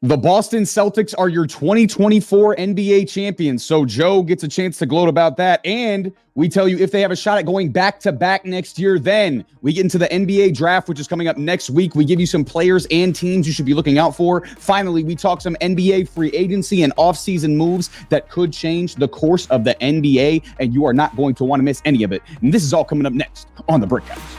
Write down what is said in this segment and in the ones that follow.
The Boston Celtics are your 2024 NBA champions. So Joe gets a chance to gloat about that. And we tell you if they have a shot at going back-to-back next year. Then we get into the NBA draft, which is coming up next week. We give you some players and teams you should be looking out for. Finally, we talk some NBA free agency and offseason moves that could change the course of the NBA. And you are not going to want to miss any of it. And this is all coming up next on The Brick House.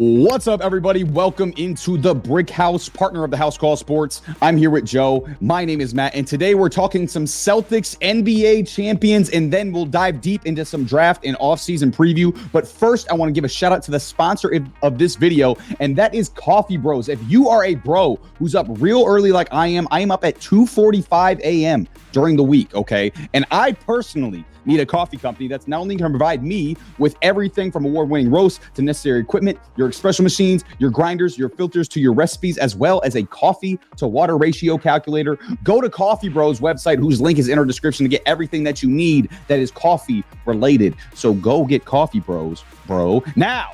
What's up, everybody? Welcome into the Brick House, partner of the House Call Sports. I'm here with Joe. My name is Matt, and today we're talking some Celtics NBA champions, and then we'll dive deep into some draft and offseason preview. But first, I want to give a shout out to the sponsor of this video, and that is Coffee Bros. If you are a bro who's up real early like I am up at 2:45 a.m. during the week, okay? And I personally need a coffee company that's not only going to provide me with everything from award-winning roasts to necessary equipment, your espresso machines, your grinders, your filters to your recipes, as well as a coffee to water ratio calculator. Go to Coffee Bros website, whose link is in our description, to get everything that you need that is coffee related. So go get Coffee Bros, bro. Now,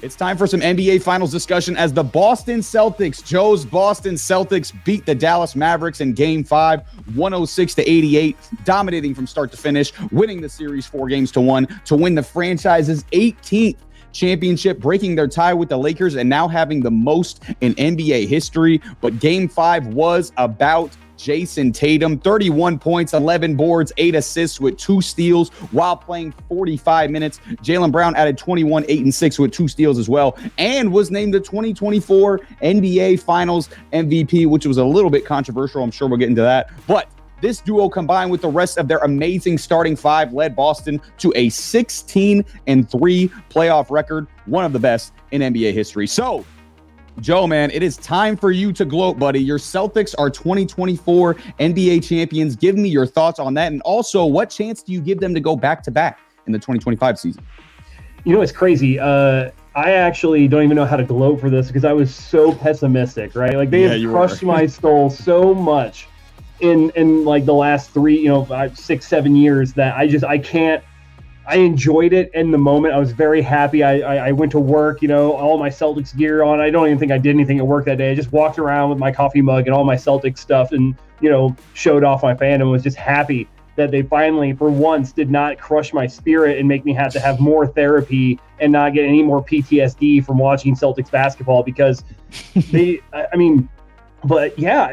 it's time for some NBA Finals discussion as the Boston Celtics, Joe's Boston Celtics, beat the Dallas Mavericks in Game 5, 106-88, dominating from start to finish, winning the series 4-1 to win the franchise's 18th championship, breaking their tie with the Lakers and now having the most in NBA history. But Game 5 was about Jason Tatum, 31 points, 11 boards, 8 assists with 2 steals while playing 45 minutes. Jaylen Brown added 21, 8, and 6 with 2 steals as well, and was named the 2024 NBA Finals MVP, which was a little bit controversial. I'm sure we'll get into that. But this duo, combined with the rest of their amazing starting five, led Boston to a 16-3 playoff record, one of the best in NBA history. So, Joe, man, it is time for you to gloat, buddy. Your Celtics are 2024 NBA champions. Give me your thoughts on that. And also, what chance do you give them to go back-to-back in the 2025 season? You know, it's crazy. I actually don't even know how to gloat for this because I was so pessimistic, right? Like, they have crushed my soul so much in like the last 6, 7 years that I can't. I enjoyed it in the moment. I was very happy. I went to work, all my Celtics gear on. I don't even think I did anything at work that day. I just walked around with my coffee mug and all my Celtics stuff and, showed off my fandom. Was just happy that they finally, for once, did not crush my spirit and make me have to have more therapy and not get any more PTSD from watching Celtics basketball because but yeah,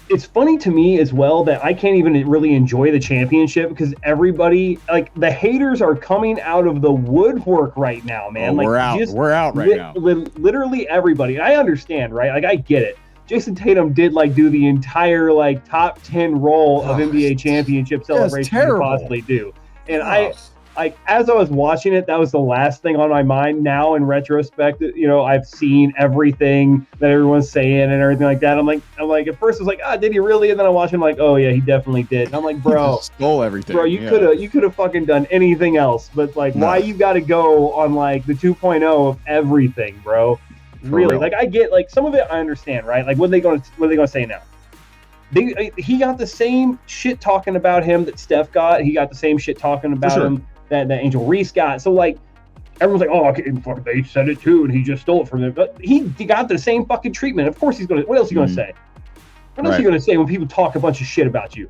it's funny to me as well that I can't even really enjoy the championship because everybody, like the haters, are coming out of the woodwork right now, man. Oh, like we're out right now. Literally everybody. I understand, right? Like I get it. Jason Tatum did do the entire top 10 role of NBA championship celebration you could possibly do, and as I was watching it, that was the last thing on my mind. Now, in retrospect, I've seen everything that everyone's saying and everything like that. I'm like, at first I was like, did he really? And then I watched him like, oh yeah, he definitely did. And I'm like, bro, stole everything. Bro, you could have fucking done anything else, but why you got to go on the 2.0 of everything, bro? Really? I get some of it. I understand, right? What are they going to say now? He got the same shit talking about him that Steph got. He got the same shit talking about him that Angel Reese got. So everyone's like, oh, okay, fuck, they said it too, and he just stole it from them. But he got the same fucking treatment. Of course he's gonna. What else is he gonna say? What else is he gonna say when people talk a bunch of shit about you?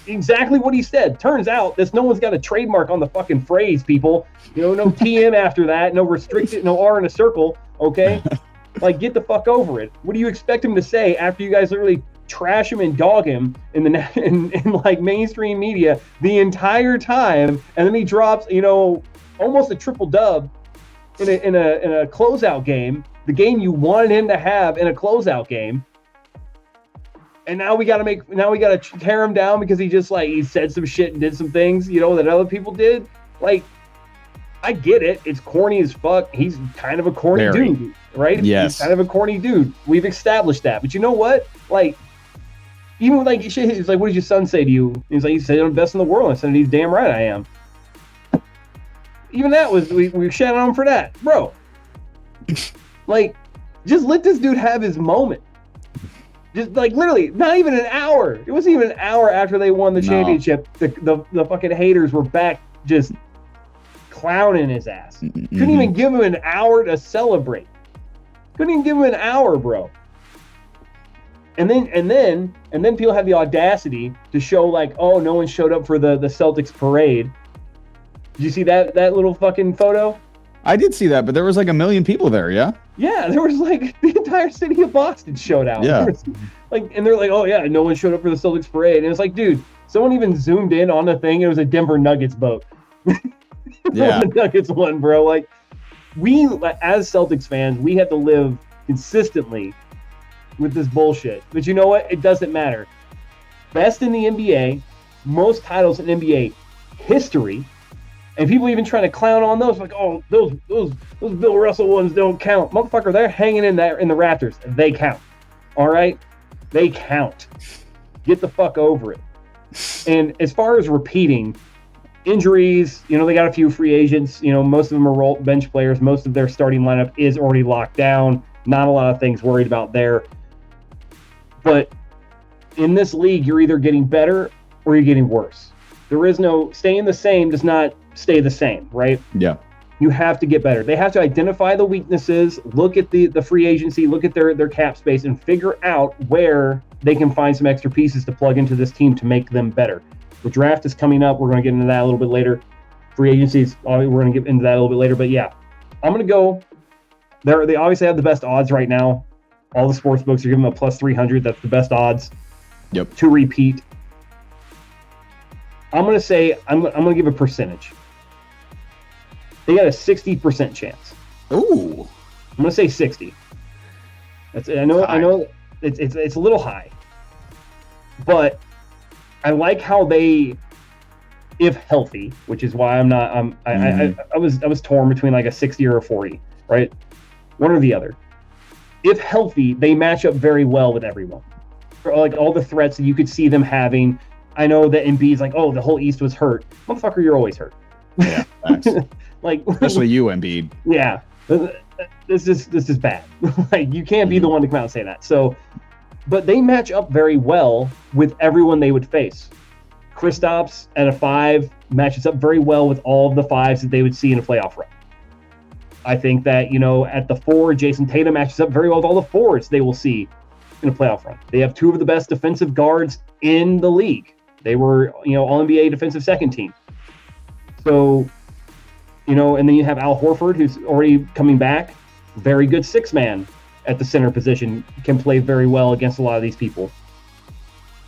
Exactly what he said. Turns out no one's got a trademark on the fucking phrase, people. No TM after that, no restricted, no R in a circle. Okay, get the fuck over it. What do you expect him to say after you guys literally trash him and dog him in mainstream media the entire time, and then he drops almost a triple dub in a closeout game, the game you wanted him to have in a closeout game, and now we gotta tear him down because he just he said some shit and did some things that other people did. I get it, it's corny as fuck. He's kind of a corny dude, right? Yes, he's kind of a corny dude. We've established that. But you know what? Even shit, he's like, what did your son say to you? He's like, he said I'm the best in the world. I said, he's damn right I am. Even that was, we shat on him for that. Bro. Just let this dude have his moment. Just literally, not even an hour. It wasn't even an hour after they won the championship. The fucking haters were back just clowning his ass. Couldn't even give him an hour to celebrate. Couldn't even give him an hour, bro. And then people have the audacity to show like, oh, no one showed up for the Celtics parade. Did you see that little fucking photo? I did see that, but there was like 1 million people there, yeah? Yeah, there was like the entire city of Boston showed out. Yeah. And they're like, oh yeah, no one showed up for the Celtics parade. And it's like, dude, someone even zoomed in on the thing. It was a Denver Nuggets boat. Yeah. The Nuggets won, bro. Like, we, as Celtics fans, we have to live consistently with this bullshit. But you know what? It doesn't matter. Best in the NBA, most titles in NBA history, and people even trying to clown on those, like, oh, those Bill Russell ones don't count. Motherfucker, they're hanging in there in the rafters. They count. All right? They count. Get the fuck over it. And as far as repeating, injuries, they got a few free agents. Most of them are bench players. Most of their starting lineup is already locked down. Not a lot of things worried about there. But in this league, you're either getting better or you're getting worse. There is no staying the same does not stay the same, right? Yeah. You have to get better. They have to identify the weaknesses, look at the free agency, look at their cap space, and figure out where they can find some extra pieces to plug into this team to make them better. The draft is coming up. We're going to get into that a little bit later. Free agencies, we're going to get into that a little bit later. But yeah, I'm going to go. They obviously have the best odds right now. All the sports books are giving them a plus 300. That's the best odds. Yep. To repeat. I'm going to say, I'm going to give a percentage. They got a 60% chance. Ooh. I'm going to say 60. I know it's a little high. But I like how they, if healthy, which is why I'm not. I was torn between like a 60 or a 40, right? One or the other. If healthy, they match up very well with everyone. For like all the threats that you could see them having. I know that Embiid's like, oh, the whole East was hurt. Motherfucker, you're always hurt. Yeah, thanks. Like, especially you, Embiid. Yeah, this is bad. Like, you can't be the one to come out and say that. So. But they match up very well with everyone they would face. Kristaps at a 5 matches up very well with all of the 5s that they would see in a playoff run. I think that, at the 4, Jason Tatum matches up very well with all the 4s they will see in a playoff run. They have 2 of the best defensive guards in the league. They were, All-NBA defensive second team. So, and then you have Al Horford, who's already coming back. Very good 6-man. At the center position, can play very well against a lot of these people.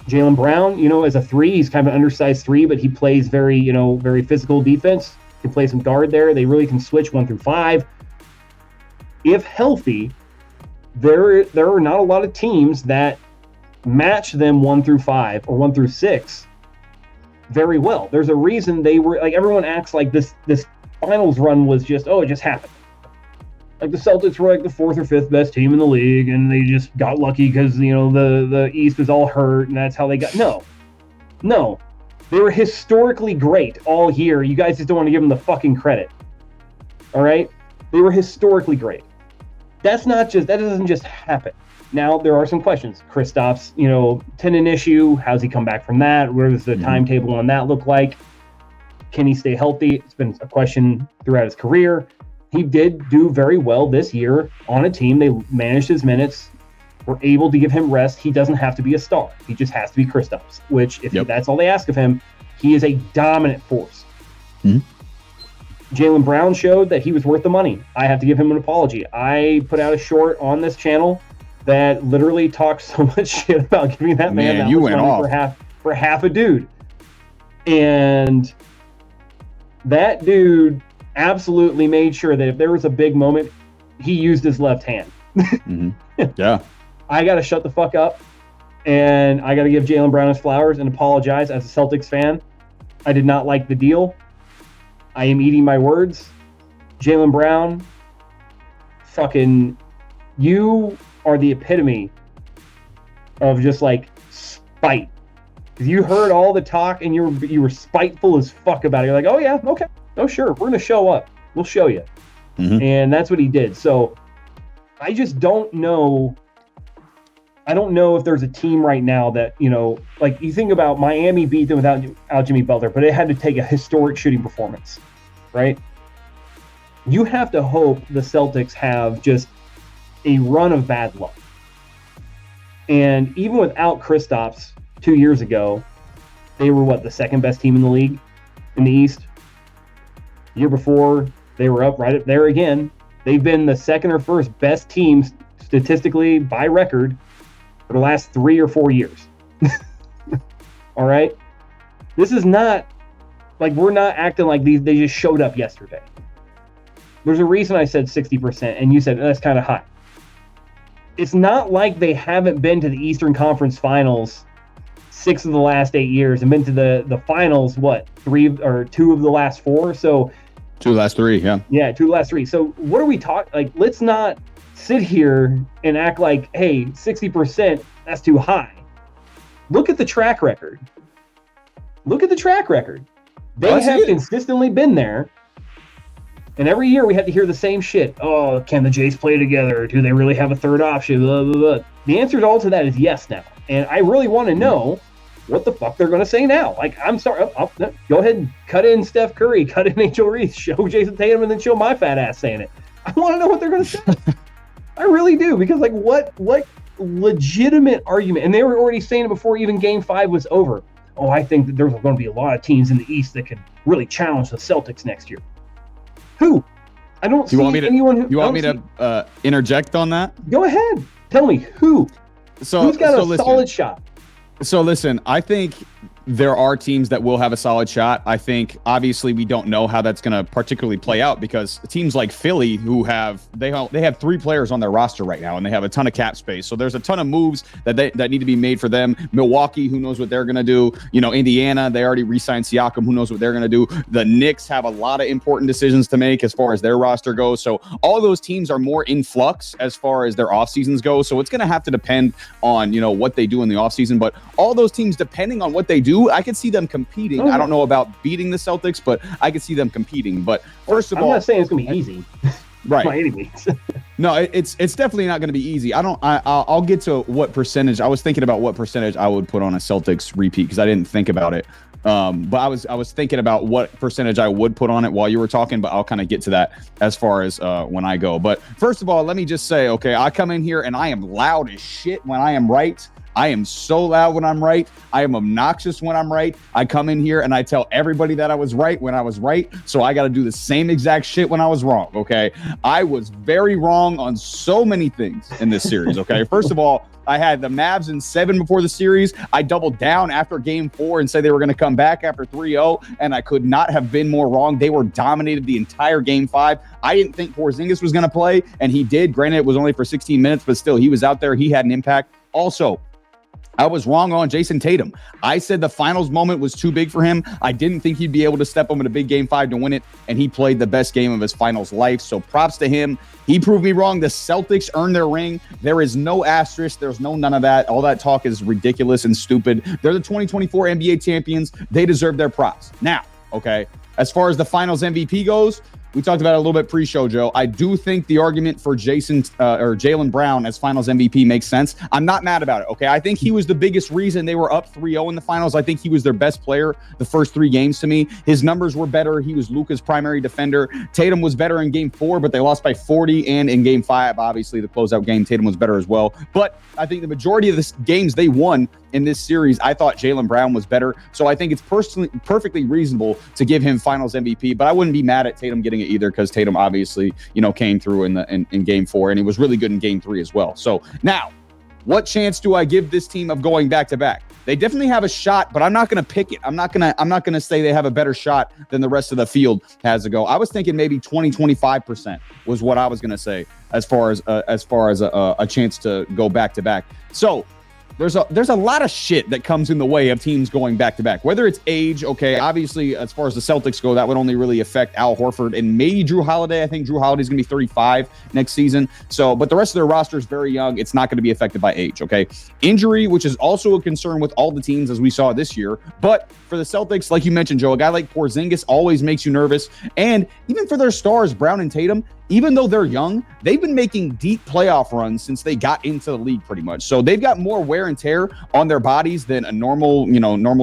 Jaylen Brown, as a 3, he's kind of an undersized 3, but he plays very, very physical defense. Can play some guard there. They really can switch 1 through 5. If healthy, there are not a lot of teams that match them 1 through 5 or 1 through 6 very well. There's a reason they were like, everyone acts like this finals run was just, it just happened. Like the Celtics were like the 4th or 5th best team in the league, and they just got lucky because the East was all hurt, and that's how they got. No, they were historically great all year. You guys just don't want to give them the fucking credit. All right, they were historically great. That doesn't just happen. Now there are some questions. Kristaps, tendon issue. How's he come back from that? What does the timetable on that look like? Can he stay healthy? It's been a question throughout his career. He did do very well this year on a team. They managed his minutes, were able to give him rest. He doesn't have to be a star. He just has to be Kristaps, which if that's all they ask of him, he is a dominant force. Mm-hmm. Jaylen Brown showed that he was worth the money. I have to give him an apology. I put out a short on this channel that literally talked so much shit about giving that man that much money for half a dude. And that dude absolutely made sure that if there was a big moment, he used his left hand. Mm-hmm. Yeah. I got to shut the fuck up, and I got to give Jaylen Brown his flowers and apologize as a Celtics fan. I did not like the deal. I am eating my words. Jaylen Brown, fucking, you are the epitome of just like spite. Because you heard all the talk and you were spiteful as fuck about it. You're like, oh yeah, okay. Oh, sure, we're going to show up. We'll show you. Mm-hmm. And that's what he did. So I just don't know. I don't know if there's a team right now that, like you think about Miami beat them without Jimmy Butler, but it had to take a historic shooting performance, right? you have to hope the Celtics have just a run of bad luck. And even without Kristaps 2 years ago, they were the second best team in the league in the East. The year before, they were up right up there again. They've been the second or first best team statistically by record for the last 3 or 4 years. All right? This is not like we're not acting like they just showed up yesterday. There's a reason I said 60%, and you said that's kind of high. It's not like they haven't been to the Eastern Conference Finals 6 of the last 8 years and been to the finals, 3 or 2 of the last 4? So 2 of the last 3, yeah. Yeah, 2 of the last 3. So what are we talking? Like, let's not sit here and act like, hey, 60%, that's too high. Look at the track record. They have consistently been there. And every year we have to hear the same shit. Oh, can the Jays play together? Do they really have a third option? Blah, blah, blah. The answer to all to that is yes now. And I really want to know what the fuck they're going to say now. Like, I'm sorry. Go ahead and cut in Steph Curry, cut in Angel Reese, show Jason Tatum, and then show my fat ass saying it. I want to know what they're going to say. I really do. Because, like, what legitimate argument? And they were already saying it before even Game 5 was over. Oh, I think that there's going to be a lot of teams in the East that can really challenge the Celtics next year. Who? I don't see anyone who... You want me to interject on that? Go ahead. Tell me, who? Who's got a solid shot? So listen, I think there are teams that will have a solid shot. I think obviously we don't know how that's going to particularly play out because teams like Philly who have 3 players on their roster right now and they have a ton of cap space. So there's a ton of moves that need to be made for them. Milwaukee, who knows what they're going to do? Indiana, they already re-signed Siakam, who knows what they're going to do? The Knicks have a lot of important decisions to make as far as their roster goes. So all those teams are more in flux as far as their off seasons go. So it's going to have to depend on, what they do in the off season, but all those teams, depending on what they do, I could see them competing. I don't know about beating the Celtics, but I could see them competing. But first of all, I'm not saying it's going to be easy, right? By any means. No, it's definitely not going to be easy. I'll get to what percentage. I was thinking about what percentage I would put on a Celtics repeat because I didn't think about it. But I was thinking about what percentage I would put on it while you were talking, but I'll kind of get to that as far as when I go. But first of all, let me just say, okay, I come in here and I am loud as shit when I am right. I am so loud when I'm right. I am obnoxious when I'm right. I come in here and I tell everybody that I was right when I was right. So I got to do the same exact shit when I was wrong. Okay. I was very wrong on so many things in this series. Okay. First of all, I had the Mavs in 7 before the series. I doubled down after Game 4 and said they were going to come back after 3-0, and I could not have been more wrong. They were dominated the entire Game 5. I didn't think Porzingis was going to play, and he did. Granted, it was only for 16 minutes, but still, he was out there. He had an impact. Also, I was wrong on Jason Tatum. I said the finals moment was too big for him. I didn't think he'd be able to step up in a big Game 5 to win it, and he played the best game of his finals life. So props to him. He proved me wrong. The Celtics earned their ring. There is no asterisk. There's none of that. All that talk is ridiculous and stupid. They're the 2024 NBA champions. They deserve their props. Now, okay, as far as the finals MVP goes, we talked about it a little bit pre-show, Joe. I do think the argument for Jaylen Brown as finals MVP makes sense. I'm not mad about it, okay? I think he was the biggest reason they were up 3-0 in the finals. I think he was their best player the first 3 games to me. His numbers were better. He was Luka's primary defender. Tatum was better in Game 4, but they lost by 40. And in Game 5, obviously, the closeout game, Tatum was better as well. But I think the majority of the games they won in this series, I thought Jaylen Brown was better. So I think it's perfectly reasonable to give him finals MVP, but I wouldn't be mad at Tatum getting it either because Tatum obviously, came through in Game 4 and he was really good in Game 3 as well. So now, what chance do I give this team of going back to back? They definitely have a shot, but I'm not going to pick it. I'm not going to say they have a better shot than the rest of the field has to go. I was thinking maybe 20-25% was what I was going to say as far as a chance to go back to back. So there's a lot of shit that comes in the way of teams going back to back, whether it's age. Okay, obviously, as far as the Celtics go, that would only really affect Al Horford and maybe Drew Holiday. I think Drew Holiday's going to be 35 next season. So, but the rest of their roster is very young. It's not going to be affected by age. Okay, injury, which is also a concern with all the teams as we saw this year. But for the Celtics, like you mentioned, Joe, a guy like Porzingis always makes you nervous. And even for their stars, Brown and Tatum, even though they're young, they've been making deep playoff runs since they got into the league pretty much. So they've got more wear wear and tear on their bodies than a normal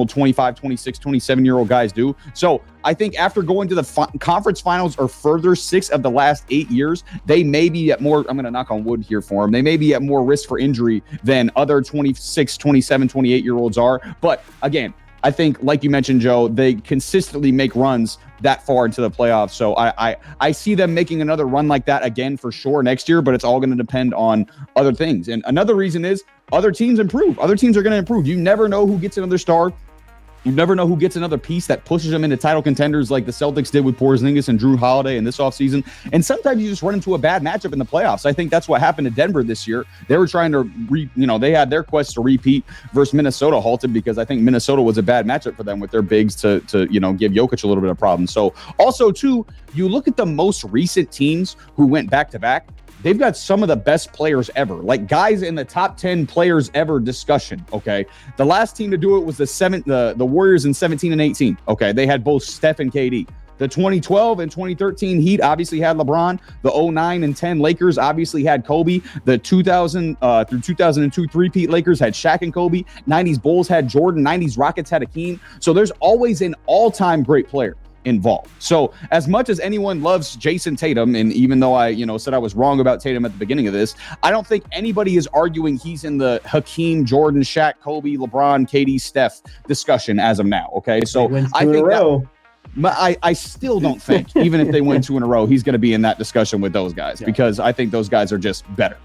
25, 26, 27-year-old guys do. So I think after going to the conference finals or further 6 of the last 8 years, they may be at more, I'm going to knock on wood here for them, they may be at more risk for injury than other 26, 27, 28-year-olds are. But again, I think, like you mentioned, Joe, they consistently make runs that far into the playoffs. So I see them making another run like that again for sure next year, but it's all going to depend on other things. And another reason is other teams improve. Other teams are going to improve. You never know who gets another star. You never know who gets another piece that pushes them into title contenders like the Celtics did with Porzingis and Drew Holiday in this offseason. And sometimes you just run into a bad matchup in the playoffs. I think that's what happened to Denver this year. They were trying to, they had their quest to repeat versus Minnesota halted because I think Minnesota was a bad matchup for them with their bigs to give Jokic a little bit of problems. So also, too, you look at the most recent teams who went back-to-back, they've got some of the best players ever, like guys in the top 10 players ever discussion. Okay. The last team to do it was the Warriors in 17 and 18. Okay. They had both Steph and KD. The 2012 and 2013 Heat obviously had LeBron. The 09 and 10 Lakers obviously had Kobe. The 2000 through 2002 three-peat Lakers had Shaq and Kobe. 90s Bulls had Jordan. 90s Rockets had Hakeem. So there's always an all-time great player involved. So as much as anyone loves Jason Tatum, and even though I said I was wrong about Tatum at the beginning of this, I don't think anybody is arguing he's in the Hakeem, Jordan, Shaq, Kobe, LeBron, KD, Steph discussion as of now. Okay, so I think I still don't think, even if they win 2 in a row, he's going to be in that discussion with those guys because I think those guys are just better.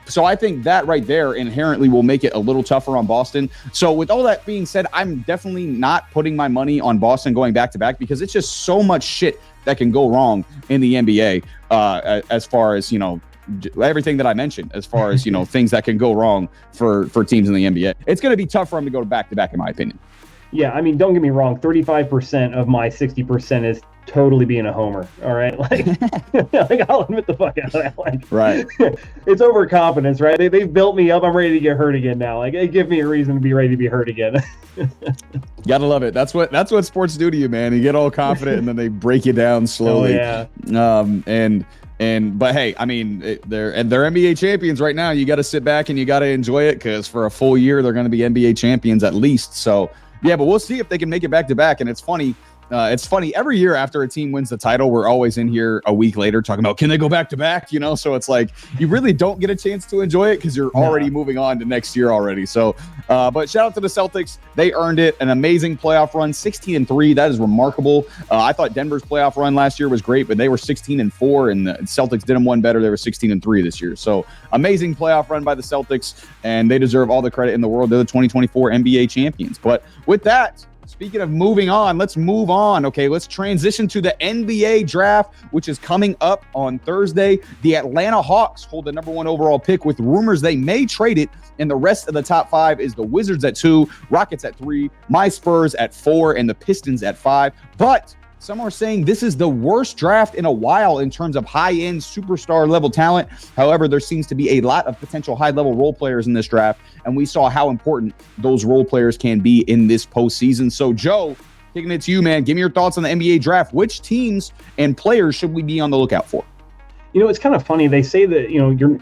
So I think that right there inherently will make it a little tougher on Boston. So with all that being said, I'm definitely not putting my money on Boston going back-to-back because it's just so much shit that can go wrong in the NBA as far as, everything that I mentioned, as far as, things that can go wrong for teams in the NBA. It's going to be tough for them to go back-to-back, in my opinion. Yeah, I mean, don't get me wrong. 35% of my 60% is totally being a homer. All right, like I'll admit the fuck out of that. Like, right, it's overconfidence, right? They've built me up. I'm ready to get hurt again now. Like, it gives me a reason to be ready to be hurt again. Gotta love it. That's what sports do to you, man. You get all confident and then they break you down slowly. Oh, yeah. But hey, I mean, they're NBA champions right now. You got to sit back and you got to enjoy it because for a full year they're going to be NBA champions at least. So. Yeah, but we'll see if they can make it back-to-back. And it's funny. Every year after a team wins the title, we're always in here a week later talking about, can they go back-to-back? So it's like you really don't get a chance to enjoy it because you're already moving on to next year already. So, but shout out to the Celtics. They earned it. An amazing playoff run, 16-3. That is remarkable. I thought Denver's playoff run last year was great, but they were 16-4, and the Celtics did them one better. They were 16-3 this year. So amazing playoff run by the Celtics, and they deserve all the credit in the world. They're the 2024 NBA champions. But with that, speaking of moving on, let's move on. Okay, let's transition to the NBA draft, which is coming up on Thursday. The Atlanta Hawks hold the number 1 overall pick with rumors they may trade it, and the rest of the top 5 is the Wizards at 2, Rockets at 3, my Spurs at 4, and the Pistons at 5. But some are saying this is the worst draft in a while in terms of high-end superstar level talent. However, there seems to be a lot of potential high-level role players in this draft, and we saw how important those role players can be in this postseason. So, Joe, kicking it to you, man. Give me your thoughts on the NBA draft. Which teams and players should we be on the lookout for? It's kind of funny. They say that, you're,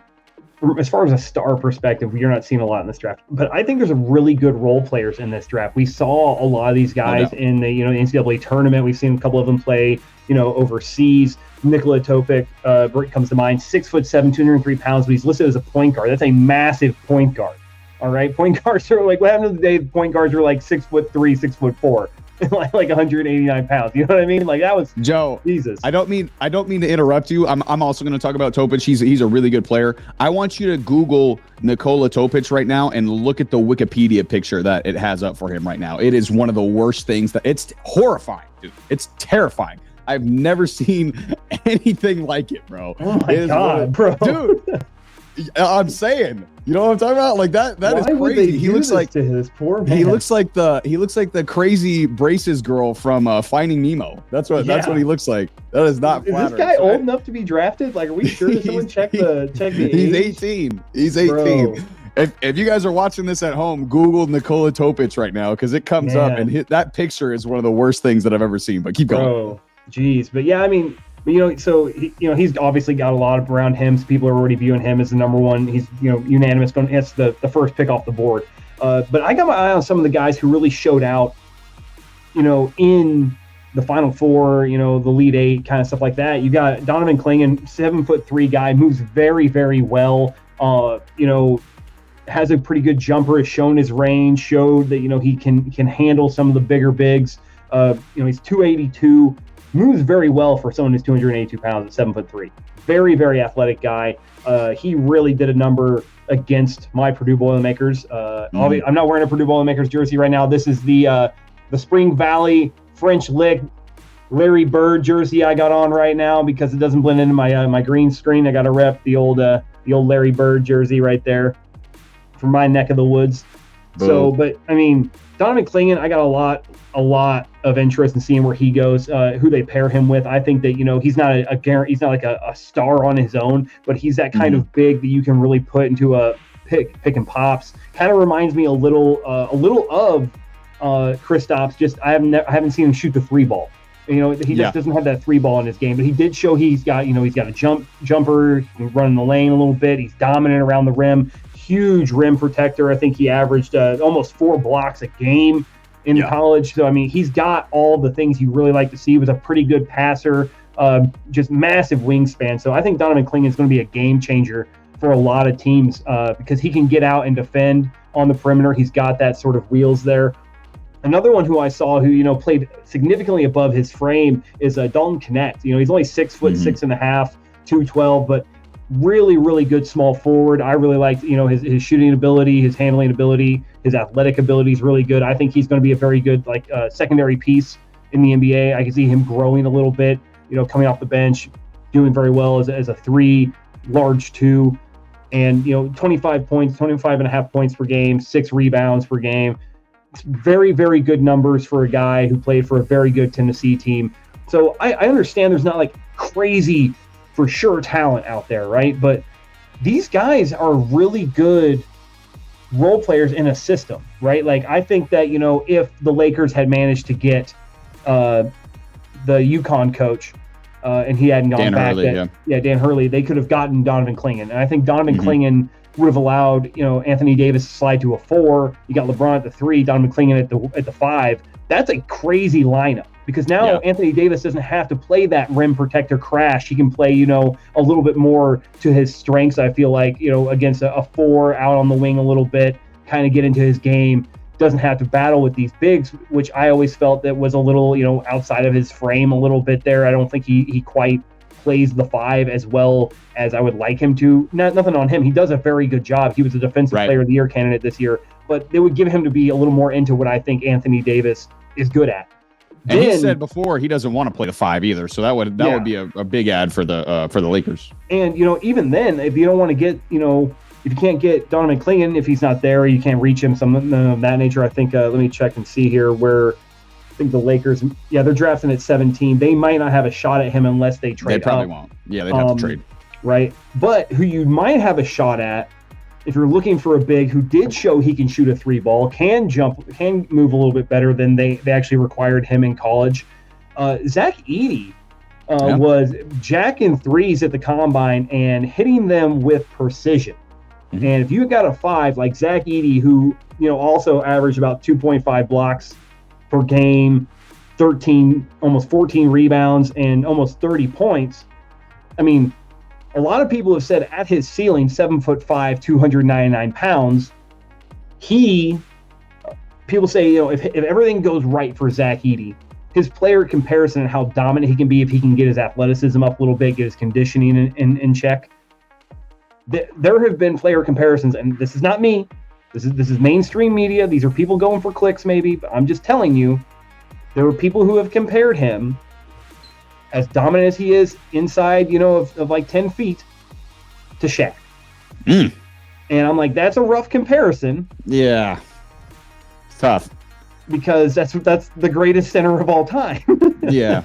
as far as a star perspective, you're not seeing a lot in this draft. But I think there's a really good role players in this draft. We saw a lot of these guys in the the NCAA tournament. We've seen a couple of them play overseas. Nikola Topic comes to mind. 6'7", 203 pounds, but he's listed as a point guard. That's a massive point guard. All right, point guards are like, what happened to the day point guards were like 6'3", 6'4", like 189 pounds. You know what I mean? Like that was Joe. Jesus. I don't mean to interrupt you. I'm also going to talk about Topic. He's a really good player. I want you to Google Nikola Topic right now and look at the Wikipedia picture that it has up for him right now. It is one of the worst things it's horrifying, dude. It's terrifying. I've never seen anything like it, bro. Oh my God, bro. Dude. I'm saying, you know what I'm talking about? Like that is crazy. He looks like to his poor man. He looks like the crazy braces girl from Finding Nemo. That's what he looks like. That is not flattering. Is this guy old enough to be drafted? Like, are we sure? Did someone check the He's 18. He's 18. Bro. If you guys are watching this at home, Google Nikola Topic right now because it comes up and that picture is one of the worst things that I've ever seen. But keep going. Bro, geez. But yeah, I mean, But so he's obviously got a lot of around him. So people are already viewing him as the number one. He's unanimous. It's the first pick off the board. But I got my eye on some of the guys who really showed out, in the Final Four, the Elite Eight, kind of stuff like that. You got Donovan Clingan, 7'3" guy, moves very, very well. Has a pretty good jumper, has shown his range, showed that he can handle some of the bigger bigs. He's 282, moves very well for someone who's 282 pounds at 7'3". Very, very athletic guy. He really did a number against my Purdue Boilermakers. I'm not wearing a Purdue Boilermakers jersey right now. This is the Spring Valley French Lick Larry Bird jersey I got on right now because it doesn't blend into my green screen. I got to rep the old Larry Bird jersey right there from my neck of the woods. Boom. So, but I mean, Donovan Clingan, I got a lot of interest in seeing where he goes, who they pair him with. I think that he's not he's not like a star on his own, but he's that kind of big that you can really put into a pick and pops. Kind of reminds me a little of Kristaps. Just I haven't seen him shoot the three ball. He just doesn't have that three ball in his game, but he did show he's got a jumper, he can run in the lane a little bit. He's dominant around the rim, huge rim protector. I think he averaged almost 4 blocks a game in college. So I mean, he's got all the things you really like to see. He was a pretty good passer, just massive wingspan. So I think Donovan Clingan is going to be a game changer for a lot of teams because he can get out and defend on the perimeter. He's got that sort of wheels there. Another one who I saw who, played significantly above his frame is Dalton Knecht. He's only 6 foot 6.5, 212, but really, really good small forward. I really liked, his shooting ability, his handling ability, his athletic ability is really good. I think he's going to be a very good, secondary piece in the NBA. I can see him growing a little bit, coming off the bench, doing very well as a 3, large 2, and, 25 points, 25 and a half points per game, 6 rebounds per game. Very, very good numbers for a guy who played for a very good Tennessee team. So I understand there's not like crazy for sure talent out there, right? But these guys are really good role players in a system, right? Like I think that, if the Lakers had managed to get the UConn coach and he hadn't gone Dan back, Hurley, Dan Hurley, they could have gotten Donovan Clingan. And I think Donovan Clingan would have allowed, Anthony Davis to slide to a 4. You got LeBron at the 3, Donovan Clingan at the 5. That's a crazy lineup because now Anthony Davis doesn't have to play that rim protector crash. He can play, a little bit more to his strengths. I feel like, against a 4 out on the wing a little bit, kind of get into his game. Doesn't have to battle with these bigs, which I always felt that was a little, outside of his frame a little bit there. I don't think he quite plays the 5 as well as I would like him to. Nothing on him. He does a very good job. He was a defensive player of the year candidate this year, but they would give him to be a little more into what I think Anthony Davis is good at. And he said before he doesn't want to play the 5 either, so that would be a big ad for the Lakers. And even then, if you don't want to get if you can't get Donovan Clingan, if he's not there, you can't reach him, something of that nature. I think let me check and see here where. I think the Lakers, they're drafting at 17. They might not have a shot at him unless they trade. They probably won't. Yeah, they'd have to trade. Right. But who you might have a shot at, if you're looking for a big who did show he can shoot a 3 ball, can jump, can move a little bit better than they actually required him in college. Zach Edey was jacking 3s at the combine and hitting them with precision. And if you got a 5 like Zach Edey, who also averaged about 2.5 blocks per game, 13, almost 14 rebounds, and almost 30 points. I mean, a lot of people have said at his ceiling, 7'5", 299 pounds, people say, if everything goes right for Zach Edey, his player comparison and how dominant he can be if he can get his athleticism up a little bit, get his conditioning in check. There have been player comparisons, and this is not me. This is mainstream media. These are people going for clicks maybe, but I'm just telling you, there were people who have compared him, as dominant as he is inside, of like 10 feet, to Shaq. And I'm like, that's a rough comparison. Yeah. It's tough. Because that's the greatest center of all time. Yeah.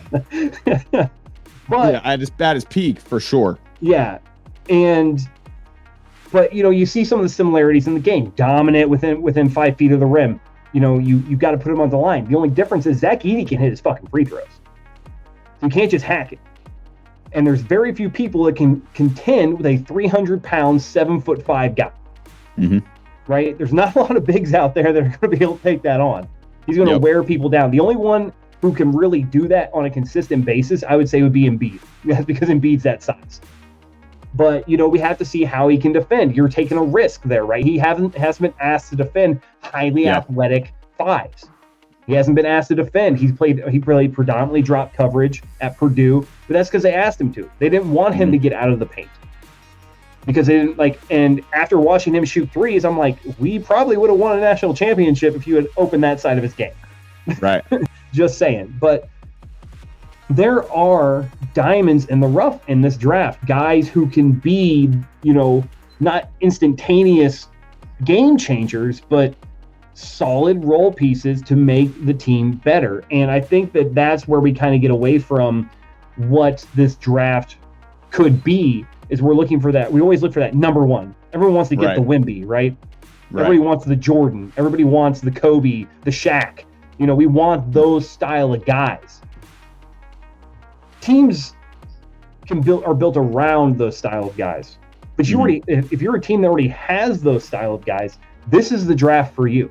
But at his peak, for sure. Yeah. But you see some of the similarities in the game. Dominant within 5 feet of the rim. You got to put him on the line. The only difference is Zach Edey can hit his fucking free throws. So you can't just hack it. And there's very few people that can contend with a 300-pound, 7'5" guy. Mm-hmm. Right? There's not a lot of bigs out there that are going to be able to take that on. He's going to wear people down. The only one who can really do that on a consistent basis, I would say, would be Embiid. That's because Embiid's that size. But, we have to see how he can defend. You're taking a risk there, right? He hasn't been asked to defend highly athletic fives. He hasn't been asked to defend. He played predominantly drop coverage at Purdue, but that's because they asked him to. They didn't want him to get out of the paint. Because they didn't and after watching him shoot threes, I'm like, we probably would have won a national championship if you had opened that side of his game. Right. Just saying. But there are diamonds in the rough in this draft, guys who can be, not instantaneous game changers, but solid role pieces to make the team better. And I think that that's where we kind of get away from what this draft could be. Is we're looking for that. We always look for that number one. Everyone wants to get the Wemby, right? Everybody wants the Jordan. Everybody wants the Kobe, the Shaq. We want those style of guys. Teams are built around those style of guys. But you already, if you're a team that already has those style of guys, this is the draft for you.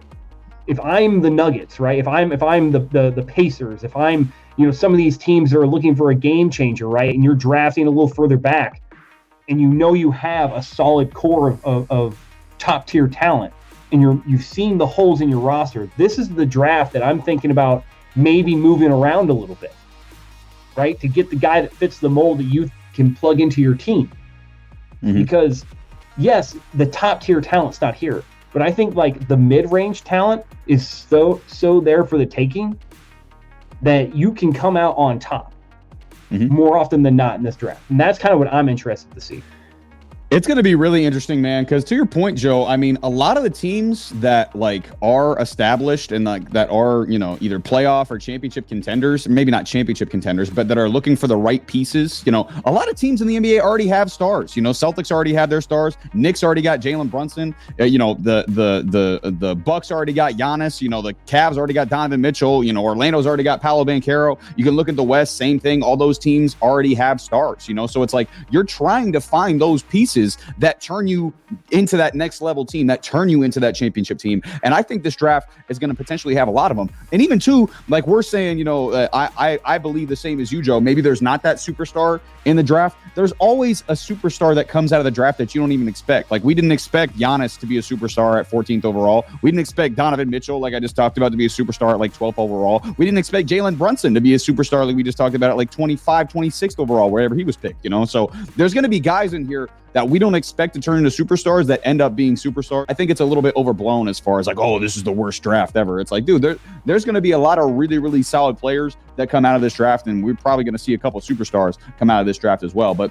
If I'm the Nuggets, right? If I'm the Pacers, if I'm some of these teams that are looking for a game changer, right? And you're drafting a little further back, and you have a solid core of top tier talent, and you've seen the holes in your roster. This is the draft that I'm thinking about maybe moving around a little bit, right? To get the guy that fits the mold that you can plug into your team. Because yes, the top tier talent's not here, but I think the mid-range talent is so there for the taking that you can come out on top. More often than not in this draft. And that's kind of what I'm interested to see. It's going to be really interesting, man, because to your point, Joe, I mean, a lot of the teams that are established and that are, either playoff or championship contenders, maybe not championship contenders, but that are looking for the right pieces. A lot of teams in the NBA already have stars. Celtics already have their stars. Knicks already got Jalen Brunson. The Bucks already got Giannis. The Cavs already got Donovan Mitchell. Orlando's already got Paolo Banchero. You can look at the West, same thing. All those teams already have stars. So it's like you're trying to find those pieces that turn you into that next level team, that turn you into that championship team. And I think this draft is going to potentially have a lot of them. And even too, like we're saying, I believe the same as you, Joe. Maybe there's not that superstar in the draft. There's always a superstar that comes out of the draft that you don't even expect. Like we didn't expect Giannis to be a superstar at 14th overall. We didn't expect Donovan Mitchell, like I just talked about, to be a superstar at 12th overall. We didn't expect Jalen Brunson to be a superstar like we just talked about at 25, 26th overall, wherever he was picked, So there's going to be guys in here that we don't expect to turn into superstars that end up being superstars. I think it's a little bit overblown as far as this is the worst draft ever. It's like, dude, there's going to be a lot of really, really solid players that come out of this draft, and we're probably going to see a couple of superstars come out of this draft as well. But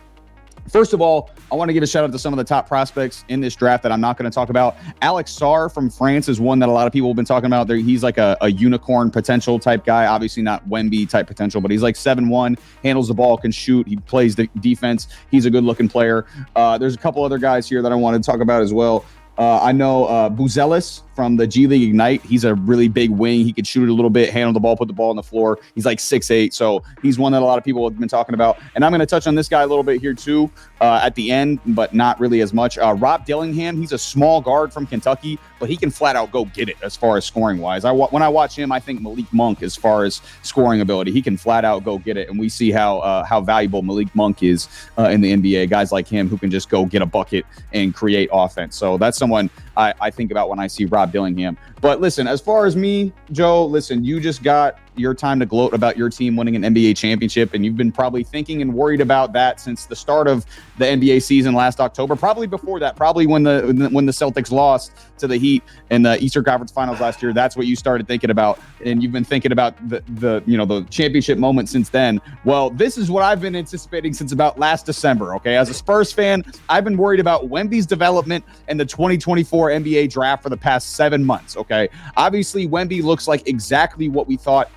first of all, I want to give a shout out to some of the top prospects in this draft that I'm not going to talk about. Alex Sarr from France is one that a lot of people have been talking about. He's like a unicorn potential type guy. Obviously not Wemby type potential, but he's 7'1", handles the ball, can shoot. He plays the defense. He's a good looking player. There's a couple other guys here that I want to talk about as well. I know Buzelis from the G League Ignite. He's a really big wing. He could shoot it a little bit, handle the ball, put the ball on the floor. He's 6'8", so he's one that a lot of people have been talking about. And I'm going to touch on this guy a little bit here too at the end, but not really as much. Rob Dillingham, he's a small guard from Kentucky, but he can flat out go get it as far as scoring wise. When I watch him, I think Malik Monk as far as scoring ability. He can flat out go get it, and we see how valuable Malik Monk is in the NBA. Guys like him who can just go get a bucket and create offense. So that's someone I think about when I see Rob Dillingham. But listen, as far as me, Joe, listen, you just got your time to gloat about your team winning an NBA championship, and you've been probably thinking and worried about that since the start of the NBA season last October, probably before that, probably when the Celtics lost to the Heat in the Eastern Conference Finals last year. That's what you started thinking about, and you've been thinking about the championship moment since then. Well, this is what I've been anticipating since about last December. Okay, as a Spurs fan, I've been worried about Wemby's development and the 2024 NBA draft for the past 7 months. Okay, obviously Wemby looks like exactly what we thought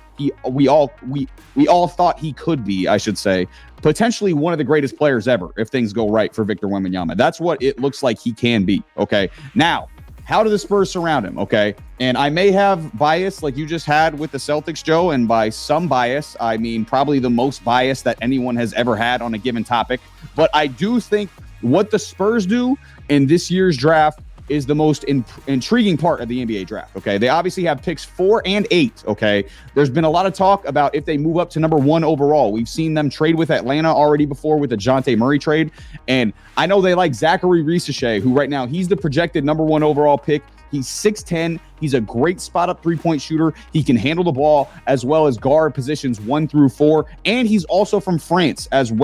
we all thought he could be, I should say. Potentially one of the greatest players ever if things go right for Victor Wembanyama. That's what it looks like he can be. Okay, now how do the Spurs surround him? Okay. And I may have bias like you just had with the Celtics, Joe. And by some bias, I mean probably the most bias that anyone has ever had on a given topic. But I do think what the Spurs do in this year's draft is the most intriguing part of the NBA draft, okay? They obviously have picks 4 and 8, okay? There's been a lot of talk about if they move up to number 1 overall. We've seen them trade with Atlanta already before with the DeJounte Murray trade. And I know they like Zachary Rissache, who right now, he's the projected number 1 overall pick. He's 6'10". He's a great spot-up three-point shooter. He can handle the ball as well as guard positions 1 through 4. And he's also from France, as is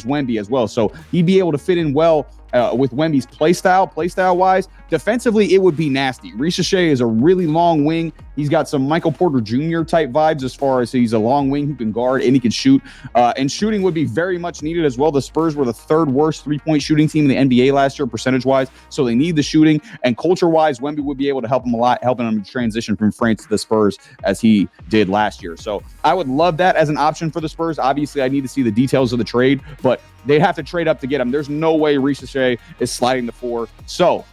Wemby as well. So he'd be able to fit in well with Wemby's playstyle-wise. Defensively, it would be nasty. Rissache is a really long wing. He's got some Michael Porter Jr. type vibes as far as he's a long wing who can guard and he can shoot. And shooting would be very much needed as well. The Spurs were the 3rd worst three-point shooting team in the NBA last year, percentage-wise. So they need the shooting. And culture-wise, Wemby would be able to help him a lot, helping him transition from France to the Spurs as he did last year. So I would love that as an option for the Spurs. Obviously, I need to see the details of the trade, but they'd have to trade up to get him. There's no way Rissache is sliding to 4. So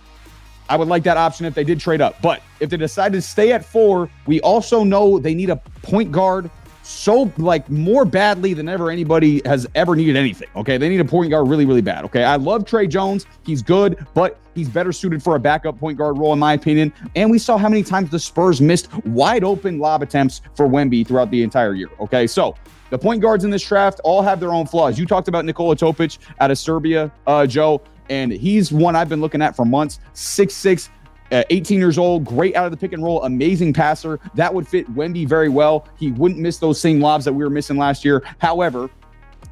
I would like that option if they did trade up. But if they decide to stay at 4, we also know they need a point guard so more badly than ever anybody has ever needed anything. Okay, they need a point guard really, really bad. Okay, I love Trae Young. He's good, but he's better suited for a backup point guard role, in my opinion. And we saw how many times the Spurs missed wide open lob attempts for Wemby throughout the entire year. Okay, so the point guards in this draft all have their own flaws. You talked about Nikola Topic out of Serbia, Joe, and he's one I've been looking at for months. 6'6", 18 years old, great out of the pick and roll, amazing passer. That would fit Wemby very well. He wouldn't miss those same lobs that we were missing last year. However,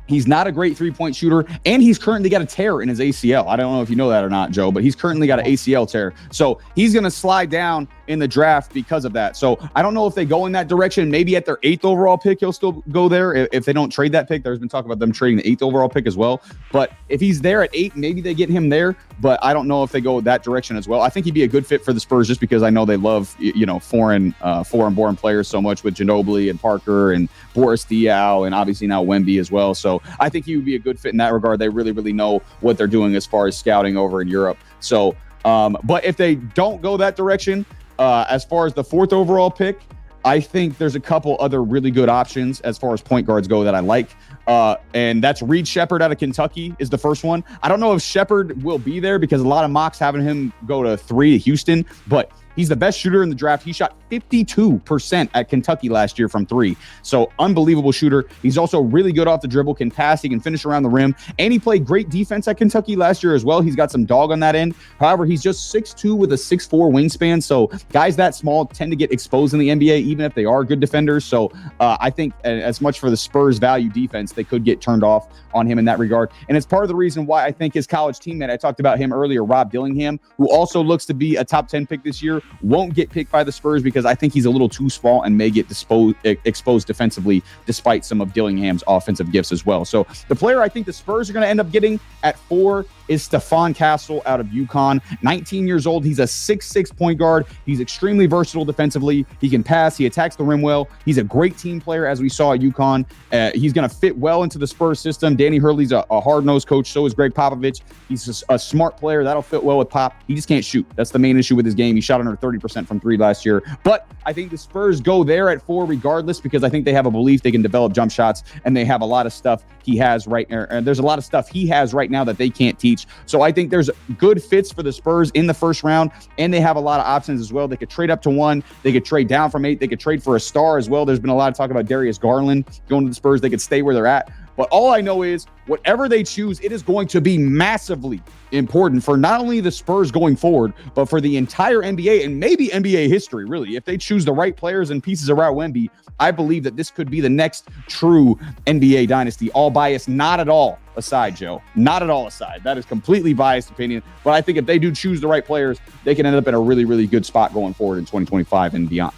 he's not a great three-point shooter, and he's currently got a tear in his ACL. I don't know if you know that or not, Joe, but he's currently got an ACL tear. So he's going to slide down in the draft because of that. So I don't know if they go in that direction. Maybe at their 8th overall pick, he'll still go there. If they don't trade that pick, there's been talk about them trading the 8th overall pick as well. But if he's there at 8, maybe they get him there. But I don't know if they go that direction as well. I think he'd be a good fit for the Spurs just because I know they love, foreign-born players so much with Ginobili and Parker and Boris Diaw and obviously now Wemby as well. So I think he would be a good fit in that regard. They really, really know what they're doing as far as scouting over in Europe. So, but if they don't go that direction, as far as the 4th overall pick, I think there's a couple other really good options as far as point guards go that I like. And that's Reed Shepherd out of Kentucky is the first one. I don't know if Shepherd will be there because a lot of mocks having him go to 3 to Houston, but he's the best shooter in the draft. He shot 52% at Kentucky last year from 3. So unbelievable shooter. He's also really good off the dribble, can pass, he can finish around the rim, and he played great defense at Kentucky last year as well. He's got some dog on that end. However, he's just 6'2" with a 6'4" wingspan. So guys that small tend to get exposed in the NBA, even if they are good defenders. So I think as much for the Spurs value defense, they could get turned off on him in that regard. And it's part of the reason why I think his college teammate, I talked about him earlier, Rob Dillingham, who also looks to be a top 10 pick this year, won't get picked by the Spurs because I think he's a little too small and may get exposed defensively despite some of Dillingham's offensive gifts as well. So the player I think the Spurs are going to end up getting at 4 is Stephon Castle out of UConn. 19 years old. He's a 6'6" point guard. He's extremely versatile defensively. He can pass. He attacks the rim well. He's a great team player, as we saw at UConn. He's going to fit well into the Spurs system. Danny Hurley's a hard-nosed coach. So is Greg Popovich. He's a smart player. That'll fit well with Pop. He just can't shoot. That's the main issue with his game. He shot under 30% from 3 last year. But I think the Spurs go there at 4 regardless because I think they have a belief they can develop jump shots, and they have a lot of stuff he has there's a lot of stuff he has right now that they can't teach. So I think there's good fits for the Spurs in the first round, and they have a lot of options as well. They could trade up to 1. They could trade down from 8. They could trade for a star as well. There's been a lot of talk about Darius Garland going to the Spurs. They could stay where they're at. But all I know is whatever they choose, it is going to be massively important for not only the Spurs going forward, but for the entire NBA and maybe NBA history, really. If they choose the right players and pieces around Wemby, I believe that this could be the next true NBA dynasty. All bias, not at all aside, Joe. Not at all aside. That is completely biased opinion. But I think if they do choose the right players, they can end up in a really, really good spot going forward in 2025 and beyond.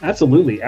Absolutely.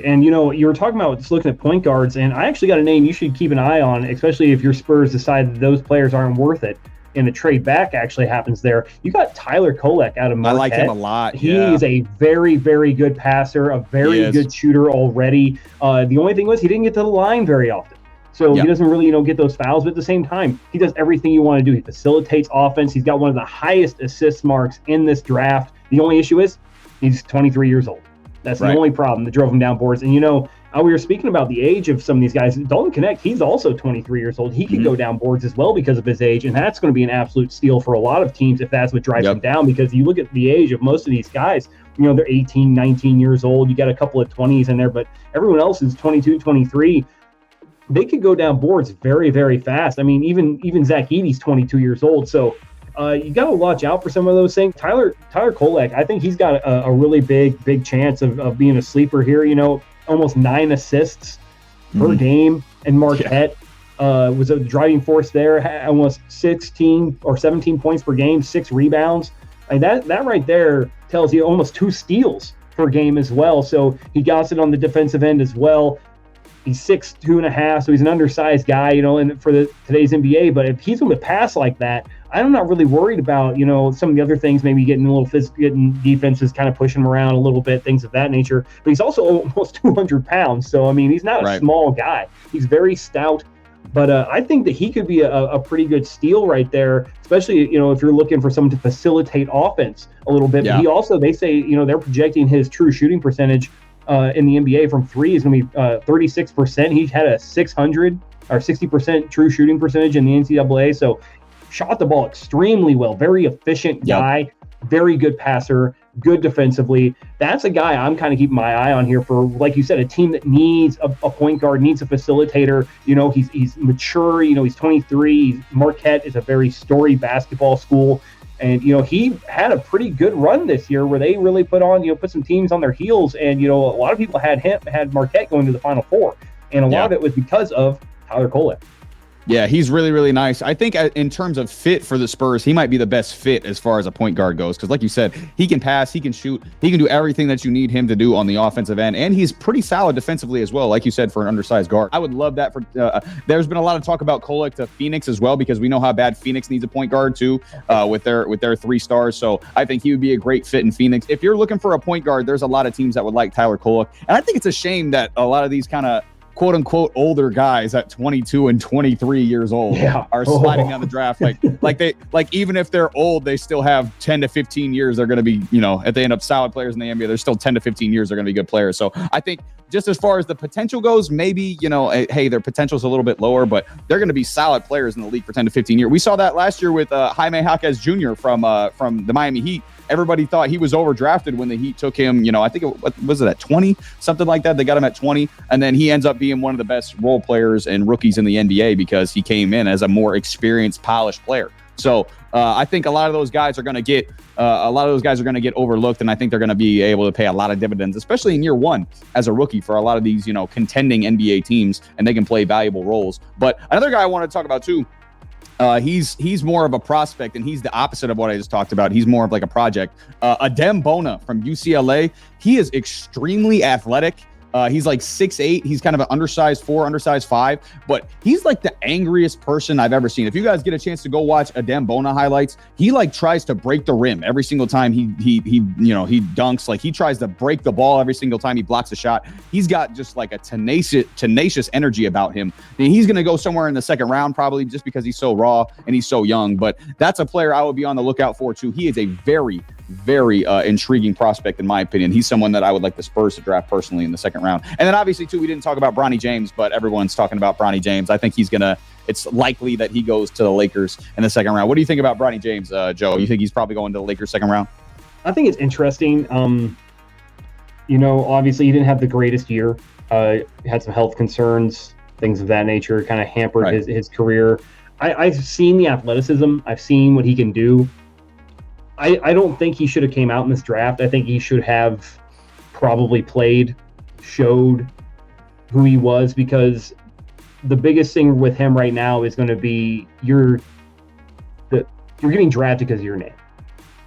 And, you were talking about just looking at point guards, and I actually got a name you should keep an eye on, especially if your Spurs decide that those players aren't worth it, and the trade back actually happens there. You got Tyler Kolek out of Marquette. I like him a lot. He is a very, very good passer, a very good shooter already. The only thing was he didn't get to the line very often. So he doesn't really, get those fouls, but at the same time, he does everything you want to do. He facilitates offense. He's got one of the highest assist marks in this draft. The only issue is he's 23 years old. That's the only problem that drove him down boards. And, we were speaking about the age of some of these guys. Dalton Knecht, he's also 23 years old. He could go down boards as well because of his age, and that's going to be an absolute steal for a lot of teams if that's what drives him down, because you look at the age of most of these guys, they're 18, 19 years old. You got a couple of 20s in there, but everyone else is 22, 23. They could go down boards very, very fast. I mean, even Zach Edey's 22 years old. So you got to watch out for some of those things. Tyler Kolek, I think he's got a really big chance of being a sleeper here. Almost 9 assists per game. And Marquette was a driving force there, had almost 16 or 17 points per game, 6 rebounds. And that right there tells you almost 2 steals per game as well. So he got it on the defensive end as well. He's 6'2.5", so he's an undersized guy, and for today's NBA. But if he's going to pass like that, I'm not really worried about, some of the other things, maybe getting a little physical, getting defenses kind of pushing him around a little bit, things of that nature. But he's also almost 200 pounds. So, I mean, he's not a small guy. He's very stout. But I think that he could be a pretty good steal right there, especially, if you're looking for someone to facilitate offense a little bit. But he also, they say, they're projecting his true shooting percentage in the NBA from 3 is going to be 36%. He had a 600 or 60% true shooting percentage in the NCAA. So shot the ball extremely well. Very efficient guy. Very good passer. Good defensively. That's a guy I'm kind of keeping my eye on here for, like you said, a team that needs a point guard, needs a facilitator. He's mature. He's 23. Marquette is a very storied basketball school. And, he had a pretty good run this year where they really put some teams on their heels. And, a lot of people had Marquette going to the Final Four. And a lot of it was because of Tyler Kolek. Yeah, he's really, really nice. I think in terms of fit for the Spurs, he might be the best fit as far as a point guard goes. Because like you said, he can pass, he can shoot, he can do everything that you need him to do on the offensive end. And he's pretty solid defensively as well, like you said, for an undersized guard. I would love that. There's been a lot of talk about Kolek to Phoenix as well, because we know how bad Phoenix needs a point guard too, with their 3 stars. So I think he would be a great fit in Phoenix. If you're looking for a point guard, there's a lot of teams that would like Tyler Kolek. And I think it's a shame that a lot of these kind of quote unquote older guys at 22 and 23 years old are sliding down the draft. Like even if they're old, they still have 10 to 15 years. They're going to be, if they end up solid players in the NBA, there's still 10 to 15 years. They're going to be good players. So I think just as far as the potential goes, maybe, hey, their potential is a little bit lower, but they're going to be solid players in the league for 10 to 15 years. We saw that last year with Jaime Jaquez Jr. from the Miami Heat. Everybody thought he was overdrafted when the Heat took him, I think was it at 20, something like that. They got him at 20. And then he ends up being one of the best role players and rookies in the NBA because he came in as a more experienced, polished player. So I think a lot of those guys are going to get overlooked, and I think they're going to be able to pay a lot of dividends, especially in year one as a rookie for a lot of these, contending NBA teams, and they can play valuable roles. But another guy I want to talk about too, he's more of a prospect, and he's the opposite of what I just talked about. He's more of like a project. Adem Bona from UCLA. He is extremely athletic. He's like 6'8". He's kind of an undersized 4, undersized 5, but he's like the angriest person I've ever seen. If you guys get a chance to go watch Adem Bona highlights, he like tries to break the rim every single time he dunks. Like he tries to break the ball every single time he blocks a shot. He's got just like a tenacious energy about him. And he's going to go somewhere in the second round probably just because he's so raw and he's so young, but that's a player I would be on the lookout for too. He is a very intriguing prospect in my opinion. He's someone that I would like the Spurs to draft personally in the second round. And then obviously too, we didn't talk about Bronny James, but everyone's talking about Bronny James. I think it's likely that he goes to the Lakers in the second round. What do you think about Bronny James, Joe? You think he's probably going to the Lakers second round? I think it's interesting. Obviously he didn't have the greatest year. Had some health concerns, things of that nature, kind of hampered his career. I've seen the athleticism. I've seen what he can do. I don't think he should have came out in this draft. I think he should have probably played, showed who he was, because the biggest thing with him right now is going to be you're getting drafted because of your name.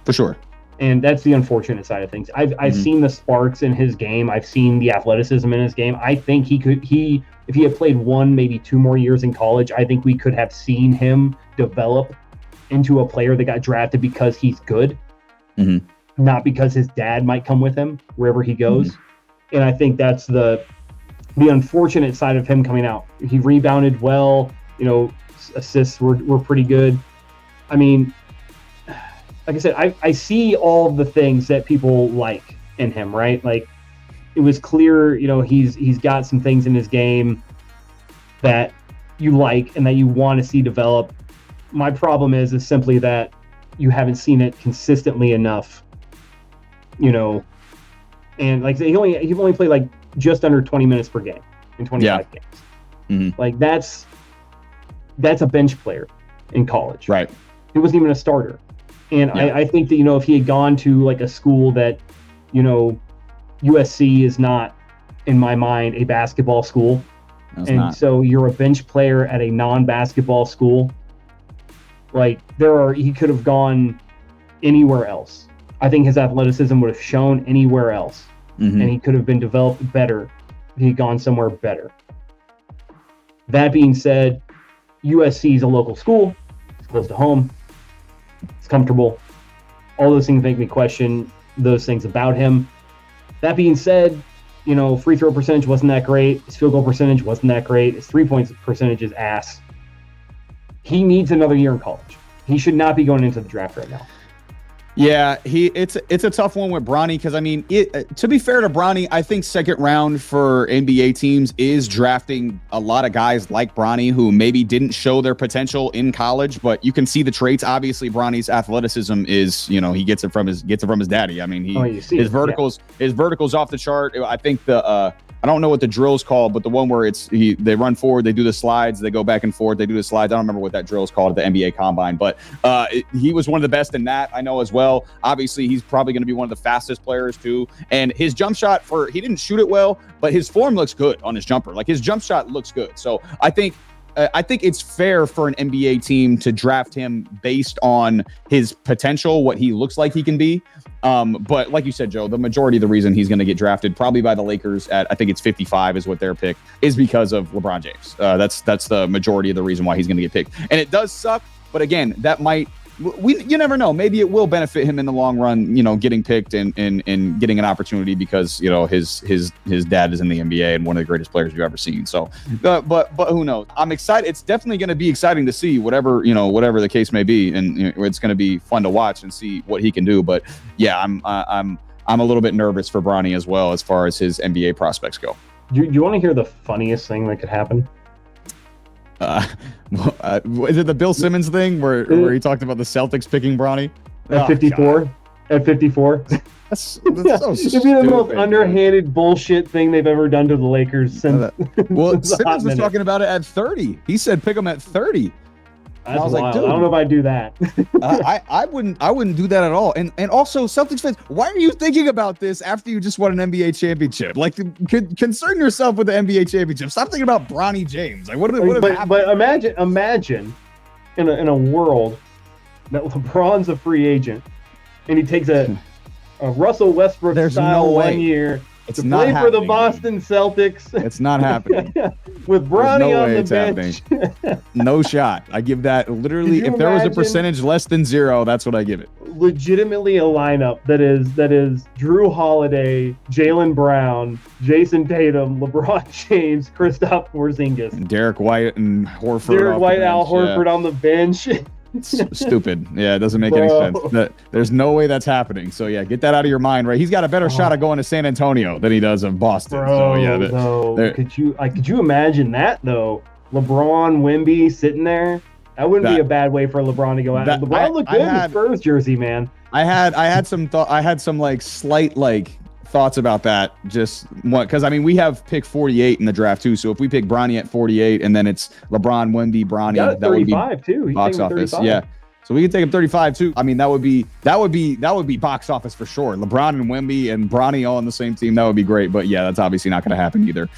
For sure. And that's the unfortunate side of things. I've seen the sparks in his game. I've seen the athleticism in his game. I think if he had played 1, maybe 2 more years in college, I think we could have seen him develop into a player that got drafted because he's good, not because his dad might come with him wherever he goes. And I think that's the the unfortunate side of him coming out. He rebounded well, assists were pretty good. I mean, like I said, I see all the things that people like in him, right? Like, it was clear, he's got some things in his game that you like and that you want to see develop. My problem is simply that you haven't seen it consistently enough, and like he only played like just under 20 minutes per game in 25 games. Mm-hmm. Like that's a bench player in college. Right. He wasn't even a starter. And I think that, if he had gone to like a school that, USC is not, in my mind, a basketball school. So you're a bench player at a non-basketball school. Like he could have gone anywhere else. I think his athleticism would have shown anywhere else. Mm-hmm. And he could have been developed better if he had gone somewhere better. That being said, USC is a local school. It's close to home. It's comfortable. All those things make me question those things about him. That being said, free throw percentage wasn't that great. His field goal percentage wasn't that great. His 3-point percentage is ass. He needs another year in college. He should not be going into the draft right now. Yeah, it's a tough one with Bronny because, I mean, to be fair to Bronny, I think second round for NBA teams is drafting a lot of guys like Bronny who maybe didn't show their potential in college, but you can see the traits. Obviously, Bronny's athleticism is, he gets it from his daddy. I mean, his verticals off the chart. I think I don't know what the drill's called, but the one where they run forward, they do the slides, they go back and forth, they do the slides. I don't remember what that drill's called at the NBA Combine, but he was one of the best in that, I know as well. Obviously, he's probably going to be one of the fastest players too. And his jump shot he didn't shoot it well, but his form looks good on his jumper. Like his jump shot looks good. So I think it's fair for an NBA team to draft him based on his potential, what he looks like he can be. But like you said, Joe, the majority of the reason he's going to get drafted probably by the Lakers at, I think it's 55 is what their pick is, because of LeBron James. That's the majority of the reason why he's going to get picked. And it does suck, but again, you never know. Maybe it will benefit him in the long run, getting picked and getting an opportunity because, his dad is in the NBA and one of the greatest players you've ever seen. So, but who knows? I'm excited. It's definitely going to be exciting to see whatever the case may be. And it's going to be fun to watch and see what he can do. But yeah, I'm a little bit nervous for Bronny as well, as far as his NBA prospects go. Do you want to hear the funniest thing that could happen? Is it the Bill Simmons thing where he talked about the Celtics picking Bronny at 54? At 54, that's so stupid. It'd be the most underhanded bullshit thing they've ever done to the Lakers since. Well, Simmons was talking about it at 30. He said pick him at 30. I was like, dude, I don't know if I'd do that. I wouldn't do that at all. And also, Celtics fans, why are you thinking about this after you just won an NBA championship? Like, concern yourself with the NBA championship. Stop thinking about Bronny James. Like, but imagine in a world that LeBron's a free agent and he takes a Russell Westbrook style 1 year. It's to not play happening, for the Boston Celtics. It's not happening. With Bronny on the bench. No shot. I give that literally, if there was a percentage less than 0, that's what I give it. Legitimately a lineup that is Drew Holiday, Jaylen Brown, Jason Tatum, LeBron James, Kristaps Porzingis. And Derek White and Horford. Al Horford on the bench. Stupid. Yeah, it doesn't make any sense. There's no way that's happening. So yeah, get that out of your mind, right? He's got a better shot of going to San Antonio than he does of Boston. Could you imagine that though? LeBron, Wemby sitting there. That wouldn't be a bad way for LeBron to go out. LeBron looked good in his Spurs jersey, man. I had some slight thoughts about that. Just because I mean we have pick 48 in the draft too. So if we pick Bronny at 48 and then it's LeBron, Wemby, Bronny, that would be too. Box office. 35. Yeah. So we can take him 35 too. I mean that would be box office for sure. LeBron and Wemby and Bronny all on the same team. That would be great. But yeah, that's obviously not going to happen either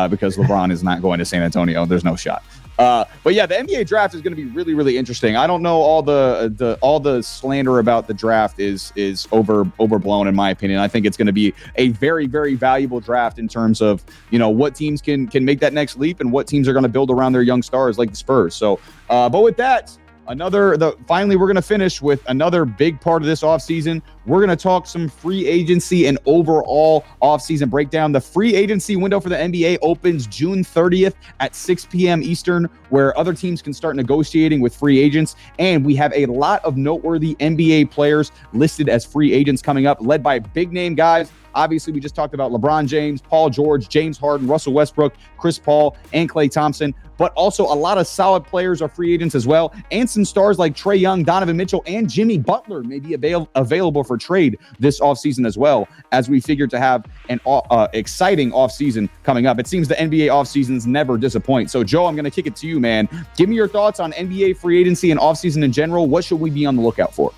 because LeBron is not going to San Antonio. There's no shot. But yeah, the NBA draft is going to be really, really interesting. I don't know, all the slander about the draft is overblown in my opinion. I think it's going to be a very, very valuable draft in terms of, what teams can make that next leap and what teams are going to build around their young stars like the Spurs. So, but with that, Finally, we're going to finish with another big part of this offseason. We're going to talk some free agency and overall offseason breakdown. The free agency window for the NBA opens June 30th at 6 p.m. Eastern, where other teams can start negotiating with free agents. And we have a lot of noteworthy NBA players listed as free agents coming up, led by big name guys. Obviously, we just talked about LeBron James, Paul George, James Harden, Russell Westbrook, Chris Paul, and Klay Thompson. But also a lot of solid players are free agents as well. And some stars like Trae Young, Donovan Mitchell, and Jimmy Butler may be available for trade this offseason as well, as we figure to have an exciting offseason coming up. It seems the NBA offseasons never disappoint. So, Joe, I'm going to kick it to you, man. Give me your thoughts on NBA free agency and offseason in general. What should we be on the lookout for?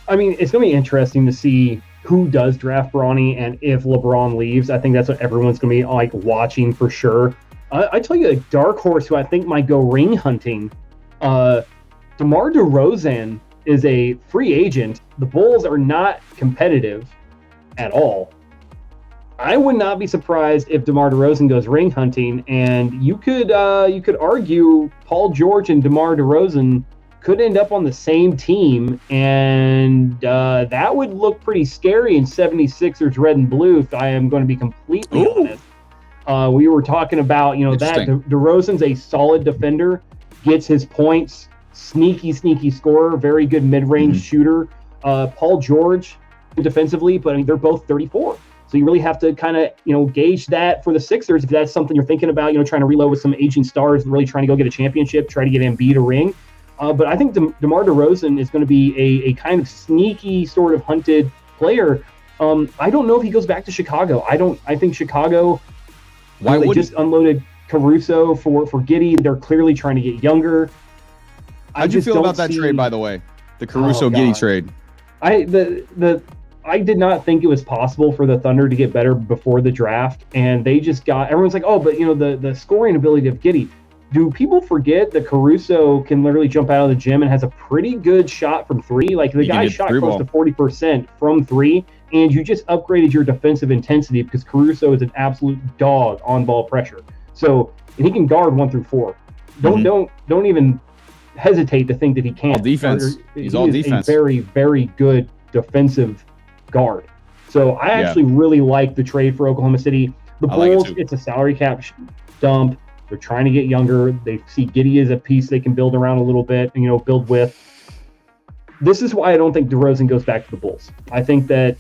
I mean, it's going to be interesting to see who does draft Bronny and if LeBron leaves. I think that's what everyone's going to be like watching for sure. I tell you, a dark horse who I think might go ring hunting. DeMar DeRozan is a free agent. The Bulls are not competitive at all. I would not be surprised if DeMar DeRozan goes ring hunting, and you could argue Paul George and DeMar DeRozan could end up on the same team, and that would look pretty scary in 76ers red and blue, if I am going to be completely honest. We were talking about, that DeRozan's a solid defender, gets his points, sneaky scorer, very good mid-range shooter. Paul George defensively, but I mean, they're both 34. So you really have to kind of, gauge that for the Sixers if that's something you're thinking about, trying to reload with some aging stars and really trying to go get a championship, try to get Embiid a ring. But I think DeMar DeRozan is going to be a kind of sneaky sort of hunted player. I don't know if he goes back to Chicago. I think Chicago, they just unloaded Caruso for Giddey. They're clearly trying to get younger. How'd you feel about that trade, by the way? The Caruso-Giddey trade. I did not think it was possible for the Thunder to get better before the draft, and they just everyone's like, the scoring ability of Giddey. Do people forget that Caruso can literally jump out of the gym and has a pretty good shot from three? Like, the guy shot close to 40% from three, and you just upgraded your defensive intensity because Caruso is an absolute dog on ball pressure. So, and he can guard 1 through 4. Don't even hesitate to think that he can't. All defense. He's all defense. A very, very good defensive guard. So I actually really like the trade for Oklahoma City. The Bulls, it's a salary cap dump. They're trying to get younger. They see Giddey as a piece they can build around a little bit, and, build with. This is why I don't think DeRozan goes back to the Bulls. I think that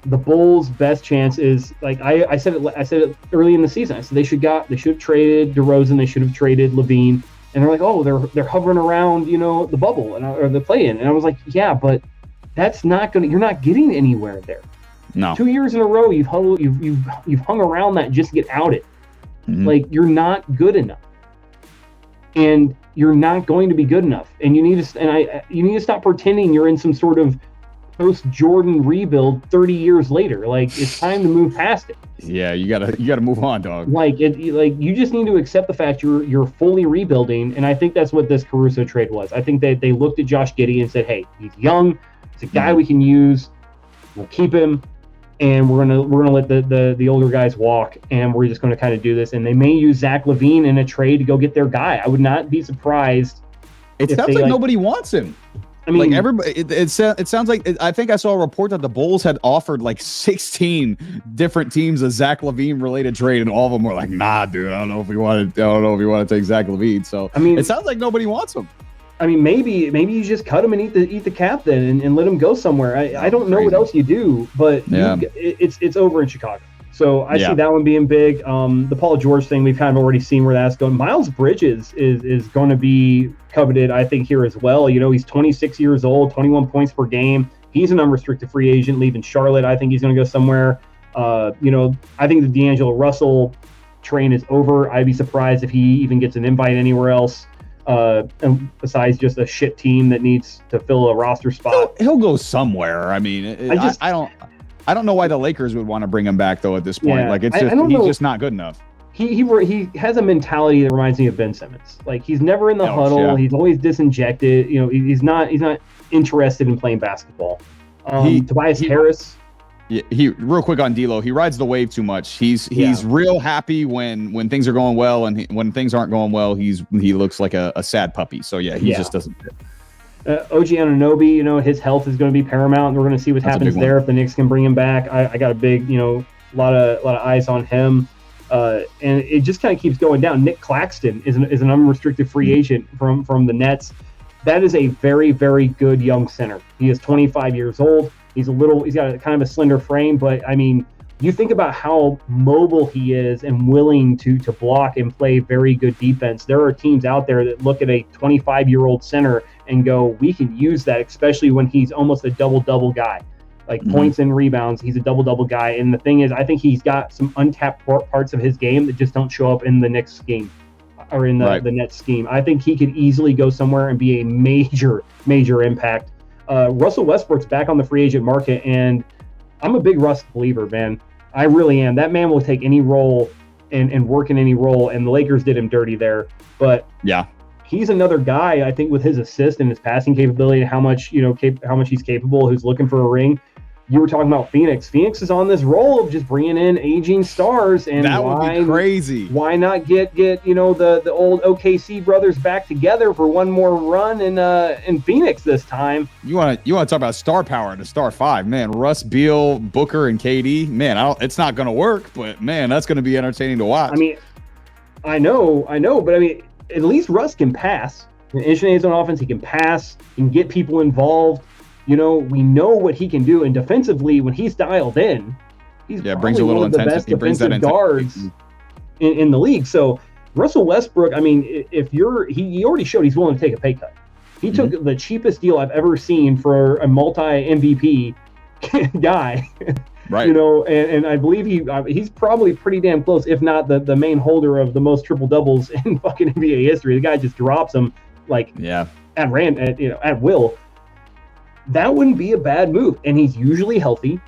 the Bulls' best chance is, like I said it early in the season. I said they should have traded DeRozan. They should have traded Levine. And they're like, they're hovering around, the bubble or the play-in. And I was like, yeah, but that's not you're not getting anywhere there. No. 2 years in a row, you've hung around that just to get outed. Like, you're not good enough, and you're not going to be good enough. And you need to stop pretending you're in some sort of post-Jordan rebuild 30 years later. Like, it's time to move past it. Yeah, you gotta move on, dog. Like you just need to accept the fact you're fully rebuilding, and I think that's what this Caruso trade was. I think that they looked at Josh Giddey and said, "Hey, he's young. It's a guy we can use. We'll keep him, and we're gonna let the older guys walk, and we're just gonna kind of do this." And they may use Zach LaVine in a trade to go get their guy. I would not be surprised. It sounds like nobody wants him. I mean, like everybody, it sounds like I think I saw a report that the Bulls had offered like 16 different teams a Zach LaVine related trade, and all of them were like, "Nah, dude, I don't know if you want to take Zach LaVine." So I mean, it sounds like nobody wants him. I mean, maybe you just cut him and eat the cap then, and let him go somewhere. I don't know what else you do, but it's over in Chicago. So I see that one being big. The Paul George thing, we've kind of already seen where that's going. Miles Bridges is going to be coveted, I think, here as well. He's 26 years old, 21 points per game. He's an unrestricted free agent leaving Charlotte. I think he's going to go somewhere. I think the D'Angelo Russell train is over. I'd be surprised if he even gets an invite anywhere else. Besides just a shit team that needs to fill a roster spot. He'll go somewhere. I mean, I don't know why the Lakers would want to bring him back though at this point. Like he's just not good enough. He has a mentality that reminds me of Ben Simmons. Like, he's never in the huddle. Yeah. He's always disinjected. He's not interested in playing basketball. Tobias Harris Yeah, he real quick on D'Lo. He rides the wave too much. He's real happy when things are going well, and when things aren't going well, he looks like a sad puppy. So he just doesn't fit. OG Anunoby, his health is going to be paramount, and we're going to see what happens there if the Knicks can bring him back. I got a big, a lot of eyes on him, and it just kind of keeps going down. Nick Claxton is an unrestricted free agent from the Nets. That is a very, very good young center. He is 25 years old. He's got a kind of a slender frame, but I mean, you think about how mobile he is and willing to block and play very good defense. There are teams out there that look at a 25-year-old center and go, we can use that, especially when he's almost a double-double guy. Like points and rebounds, he's a double-double guy. And the thing is, I think he's got some untapped parts of his game that just don't show up in the Knicks scheme or in the Nets scheme. I think he could easily go somewhere and be a major, major impact. Russell Westbrook's back on the free agent market, and I'm a big Russ believer, man. I really am. That man will take any role and work in any role, and the Lakers did him dirty there. But he's another guy, I think, with his assist and his passing capability and how much he's capable, who's looking for a ring. You were talking about Phoenix. Phoenix is on this roll of just bringing in aging stars, and that would be crazy. Why not get the old OKC brothers back together for one more run in Phoenix this time? You want to talk about star power in a star five, man? Russ, Beal, Booker, and KD. Man, it's not going to work, but man, that's going to be entertaining to watch. I mean, I know, but I mean, at least Russ can pass. In his own offense, he can pass, he can get people involved. We know what he can do, and defensively, when he's dialed in, he's brings a little one of the best defensive guards in the league. So Russell Westbrook, I mean, he already showed he's willing to take a pay cut. He took the cheapest deal I've ever seen for a multi-MVP guy. Right. And I believe he's probably pretty damn close, if not the main holder of the most triple doubles in fucking NBA history. The guy just drops them at will. That wouldn't be a bad move. And he's usually healthy.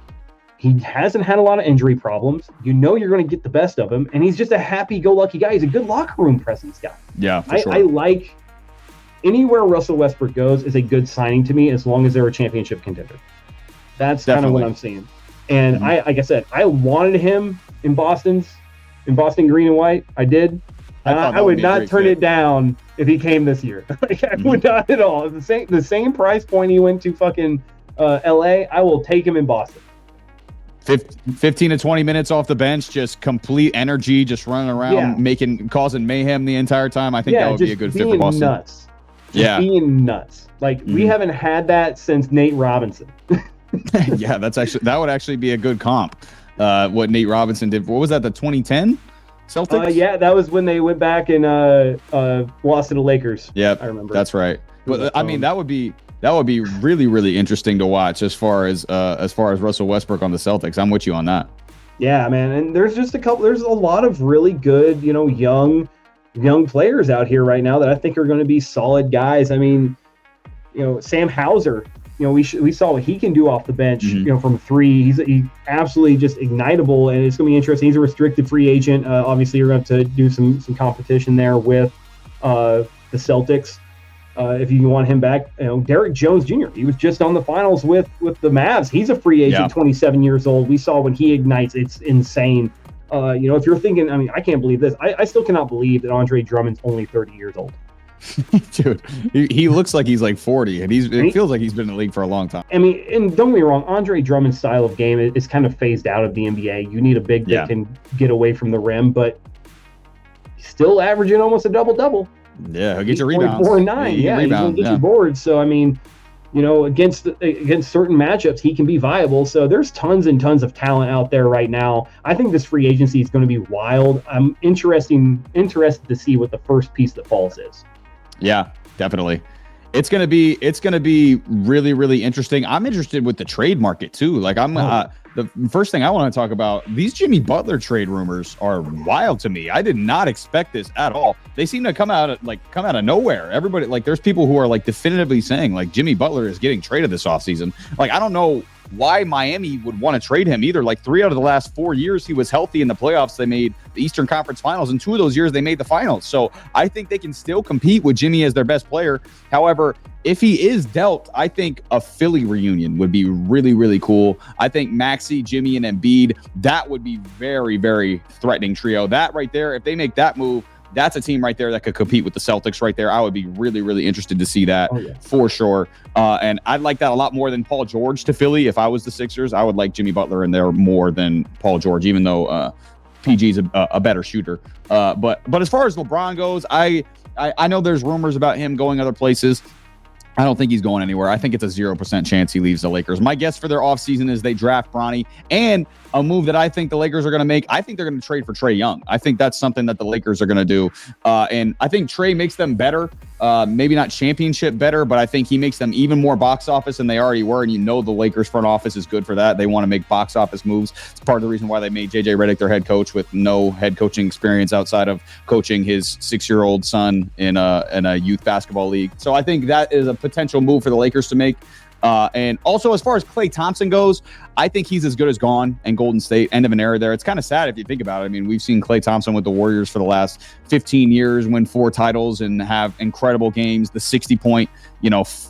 He hasn't had a lot of injury problems. You're going to get the best of him. And he's just a happy-go-lucky guy. He's a good locker room presence guy. Yeah, for sure. I like anywhere Russell Westbrook goes is a good signing to me, as long as they're a championship contender. That's kind of what I'm seeing. And like I said, I wanted him in Boston green and white. I did. I would not turn it down if he came this year. I would not at all. The same price point he went to fucking LA, I will take him in Boston. 15 to 20 minutes off the bench, just complete energy, just running around, causing mayhem the entire time. I think that would be a good fit for Boston. Nuts. Being nuts. Like we haven't had that since Nate Robinson. Yeah, that would actually be a good comp. What Nate Robinson did. What was that? The 2010 Celtics? That was when they went back and lost to the Lakers. Yeah, I remember. That's right. But I mean, that would be really, really interesting to watch as far as Russell Westbrook on the Celtics. I'm with you on that. Yeah, man. And there's a lot of really good, young players out here right now that I think are going to be solid guys. I mean, Sam Hauser. We saw what he can do off the bench, from three. He's absolutely just ignitable, and it's going to be interesting. He's a restricted free agent. Obviously, you're going to have to do some competition there with the Celtics if you want him back. Derek Jones Jr. He was just on the finals with the Mavs. He's a free agent, 27 years old. We saw when he ignites, it's insane. If you're thinking, I mean, I can't believe this. I still cannot believe that Andre Drummond's only 30 years old. Dude, he looks like he's like 40, and it feels like he's been in the league for a long time. I mean, and don't get me wrong, Andre Drummond's style of game is kind of phased out of the NBA. You need a big that can get away from the rim, but he's still averaging almost a double-double. Yeah, he'll get your rebounds. 4 and 9. He's going to get you boards. So, I mean, against certain matchups, he can be viable. So there's tons and tons of talent out there right now. I think this free agency is going to be wild. I'm interested to see what the first piece that falls is. Yeah, definitely. It's gonna be really, really interesting. I'm interested with the trade market too. Like the first thing I want to talk about, these Jimmy Butler trade rumors are wild to me. I did not expect this at all. They seem to come out of nowhere. Everybody, like, there's people who are like definitively saying like Jimmy Butler is getting traded this offseason. Like, I don't know why Miami would want to trade him either. Like 3 out of the last 4 years he was healthy in the playoffs. They made the Eastern Conference Finals, and 2 of those years they made the finals. So I think they can still compete with Jimmy as their best player. However, if he is dealt, I think a Philly reunion would be really, really cool. I think Maxey, Jimmy, and Embiid, that would be very, very threatening trio. That right there, if they make that move, that's a team right there that could compete with the Celtics right there. I would be really, really interested to see that for sure. And I'd like that a lot more than Paul George to Philly. If I was the Sixers, I would like Jimmy Butler in there more than Paul George, even though PG's a better shooter. But as far as LeBron goes, I know there's rumors about him going other places. I don't think he's going anywhere. I think it's a 0% chance he leaves the Lakers. My guess for their offseason is they draft Bronny, and a move that I think the Lakers are going to make, I think they're going to trade for Trae Young. I think that's something that the Lakers are going to do. And I think Trae makes them better. Maybe not championship better, but I think he makes them even more box office than they already were. And the Lakers front office is good for that. They want to make box office moves. It's part of the reason why they made JJ Redick their head coach with no head coaching experience outside of coaching his 6-year-old son in a youth basketball league. So I think that is a potential move for the Lakers to make. And also, as far as Klay Thompson goes, I think he's as good as gone in Golden State. End of an era there. It's kind of sad if you think about it. I mean, we've seen Klay Thompson with the Warriors for the last 15 years, win 4 titles and have incredible games. The 60-point,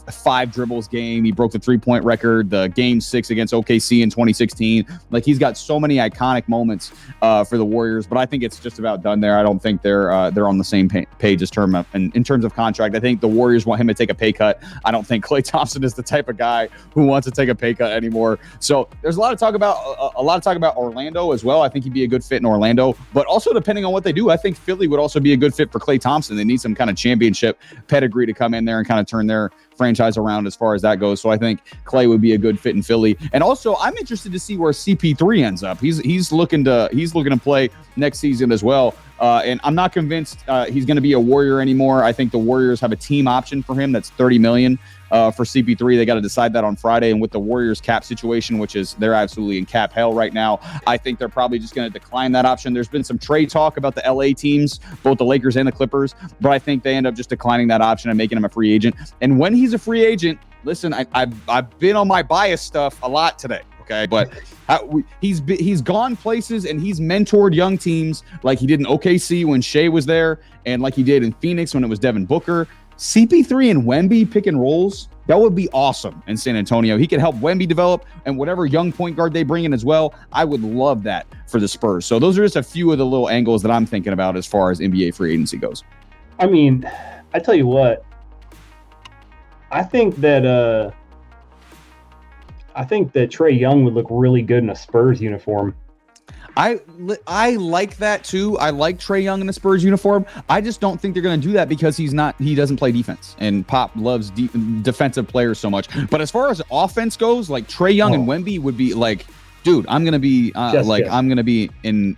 5 dribbles game. He broke the 3-point record. The game 6 against OKC in 2016. Like, he's got so many iconic moments for the Warriors, but I think it's just about done there. I don't think they're on the same page as in terms of contract. I think the Warriors want him to take a pay cut. I don't think Klay Thompson is the type of guy who wants to take a pay cut anymore. So there's a lot of talk about Orlando as well. I think he'd be a good fit in Orlando, but also depending on what they do, I think Philly would also be a good fit for Klay Thompson. They need some kind of championship pedigree to come in there and kind of turn their franchise around as far as that goes. So I think Klay would be a good fit in Philly. And also, I'm interested to see where CP3 ends up. He's looking to play next season as well. And I'm not convinced he's going to be a Warrior anymore. I think the Warriors have a team option for him that's $30 million for CP3. They got to decide that on Friday. And with the Warriors cap situation, which is they're absolutely in cap hell right now, I think they're probably just going to decline that option. There's been some trade talk about the LA teams, both the Lakers and the Clippers, but I think they end up just declining that option and making him a free agent. And when he's a free agent, listen, I've been on my bias stuff a lot today. Okay, but he's gone places and he's mentored young teams like he did in OKC when Shea was there, and like he did in Phoenix when it was Devin Booker. CP3 and Wemby pick and rolls, that would be awesome in San Antonio. He could help Wemby develop, and whatever young point guard they bring in as well, I would love that for the Spurs. So those are just a few of the little angles that I'm thinking about as far as NBA free agency goes. I mean, I tell you what, I think that Trae Young would look really good in a Spurs uniform. I like that too. I like Trae Young in a Spurs uniform. I just don't think they're going to do that because he doesn't play defense, and Pop loves defensive players so much. But as far as offense goes, like Trae Young and Wemby would be like, dude, I'm going to be I'm going to be in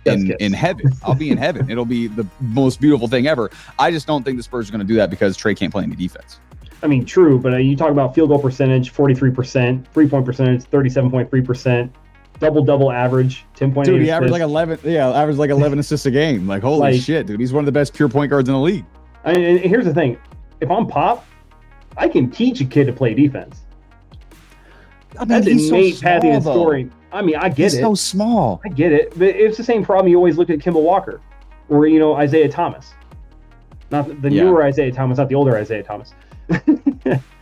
heaven. I'll be in heaven. It'll be the most beautiful thing ever. I just don't think the Spurs are going to do that because Trae can't play any defense. I mean, true, but you talk about field goal percentage, 43%, 3-point percentage, 37.3%, double average, 10.8. Dude, he averaged like 11 assists a game. Like, holy shit, dude. He's one of the best pure point guards in the league. And here's the thing. If I'm Pop, I can teach a kid to play defense. I mean, that's innate passing and scoring. I mean, I get it. He's so small. I get it. But it's the same problem you always look at Kemba Walker or, Isaiah Thomas. Not the newer Isaiah Thomas, not the older Isaiah Thomas.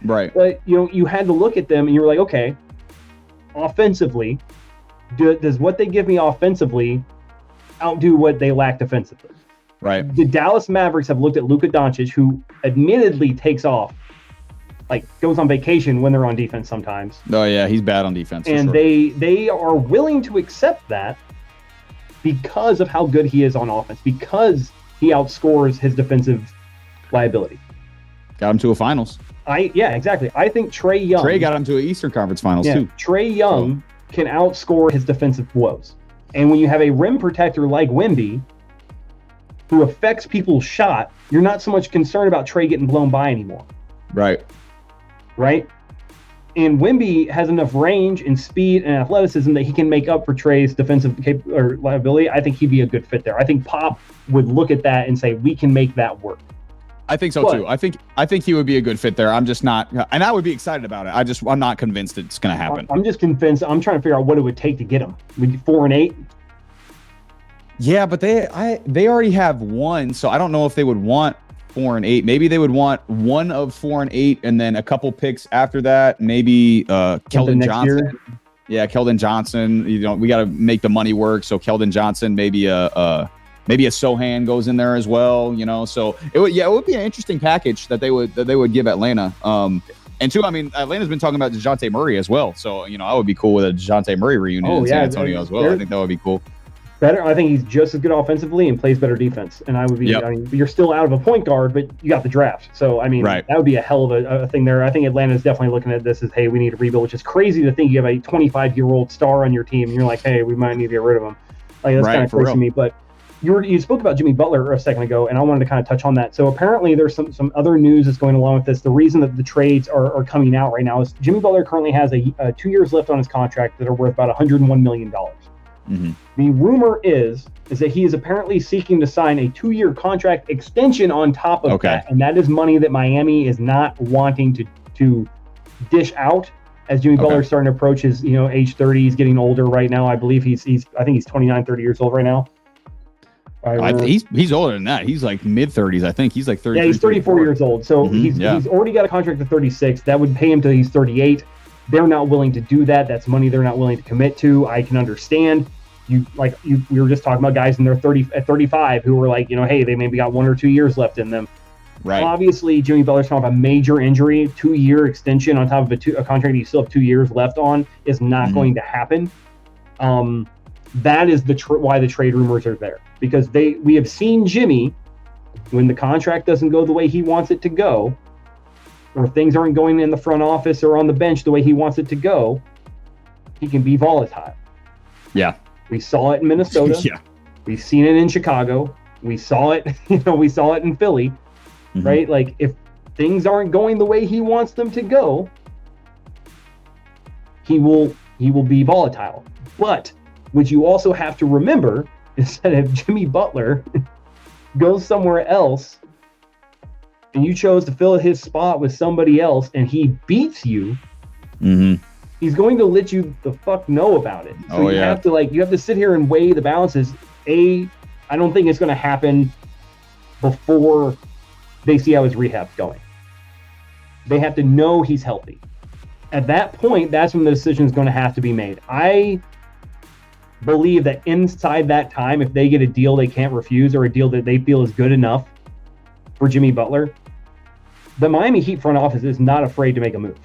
Right. But, you had to look at them and you were like, okay, offensively, does what they give me offensively outdo what they lack defensively? Right. The Dallas Mavericks have looked at Luka Doncic, who admittedly takes off, like goes on vacation when they're on defense sometimes. Oh yeah, he's bad on defense. And they are willing to accept that because of how good he is on offense, because he outscores his defensive liability. Got him to a finals. Exactly. I think Trae Young. Trae got him to an Eastern Conference Finals too. Trae Young can outscore his defensive woes. And when you have a rim protector like Wemby, who affects people's shot, you're not so much concerned about Trae getting blown by anymore. Right. And Wemby has enough range and speed and athleticism that he can make up for Trae's defensive liability. I think he'd be a good fit there. I think Pop would look at that and say, we can make that work. I think so too. I think he would be a good fit there. I'm just not, and I would be excited about it. I'm not convinced it's going to happen. I'm just convinced. I'm trying to figure out what it would take to get him. 4-8. Yeah, but they already have one, so I don't know if they would want 4-8. Maybe they would want one of 4 and 8, and then a couple picks after that. Maybe Keldon Johnson. Year. Yeah, Keldon Johnson. We got to make the money work. So Keldon Johnson, maybe a Sohan goes in there as well. So it would be an interesting package that they would give Atlanta. And two, I mean, Atlanta's been talking about DeJounte Murray as well. So I would be cool with a DeJounte Murray reunion in San Antonio as well. I think that would be cool. Better. I think he's just as good offensively and plays better defense. And I would be. Yep. I mean, you're still out of a point guard, but you got the draft. So I mean, That would be a hell of a thing there. I think Atlanta is definitely looking at this as, hey, we need to rebuild, which is crazy to think you have a 25-year-old star on your team and you're like, hey, we might need to get rid of him. Like that's kind of crazy to me. But you spoke about Jimmy Butler a second ago, and I wanted to kind of touch on that. So apparently there's some other news that's going along with this. The reason that the trades are coming out right now is Jimmy Butler currently has 2 years left on his contract that are worth about $101 million. Mm-hmm. The rumor is that he is apparently seeking to sign a 2-year contract extension on top of that, and that is money that Miami is not wanting to dish out. As Jimmy Butler's starting to approach his age 30, he's getting older right now. I believe he's 29, 30 years old right now. He's older than that. He's like mid 30s. I think he's like 30. Yeah, he's 34 years old. So he's already got a contract at 36. That would pay him till he's 38. They're not willing to do that. That's money they're not willing to commit to. I can understand. We were just talking about guys in their 35 who were like, hey, they maybe got 1 or 2 years left in them. Right. Obviously, Jimmy Butler's coming off a major injury. 2-year extension on top of a contract you still have 2 years left on is not going to happen. That is why the trade rumors are there, because we have seen Jimmy, when the contract doesn't go the way he wants it to go, or things aren't going in the front office or on the bench the way he wants it to go, he can be volatile. Yeah. We saw it in Minnesota. Yeah. We've seen it in Chicago. We saw it, we saw it in Philly, right? Like if things aren't going the way he wants them to go, he will be volatile. But what you also have to remember is that if Jimmy Butler goes somewhere else and you chose to fill his spot with somebody else and he beats you, he's going to let you the fuck know about it. So you have to sit here and weigh the balances. I don't think it's going to happen before they see how his rehab's going. They have to know he's healthy. At that point, that's when the decision is going to have to be made. I believe that inside that time, if they get a deal they can't refuse or a deal that they feel is good enough for Jimmy Butler, the Miami Heat front office is not afraid to make a move.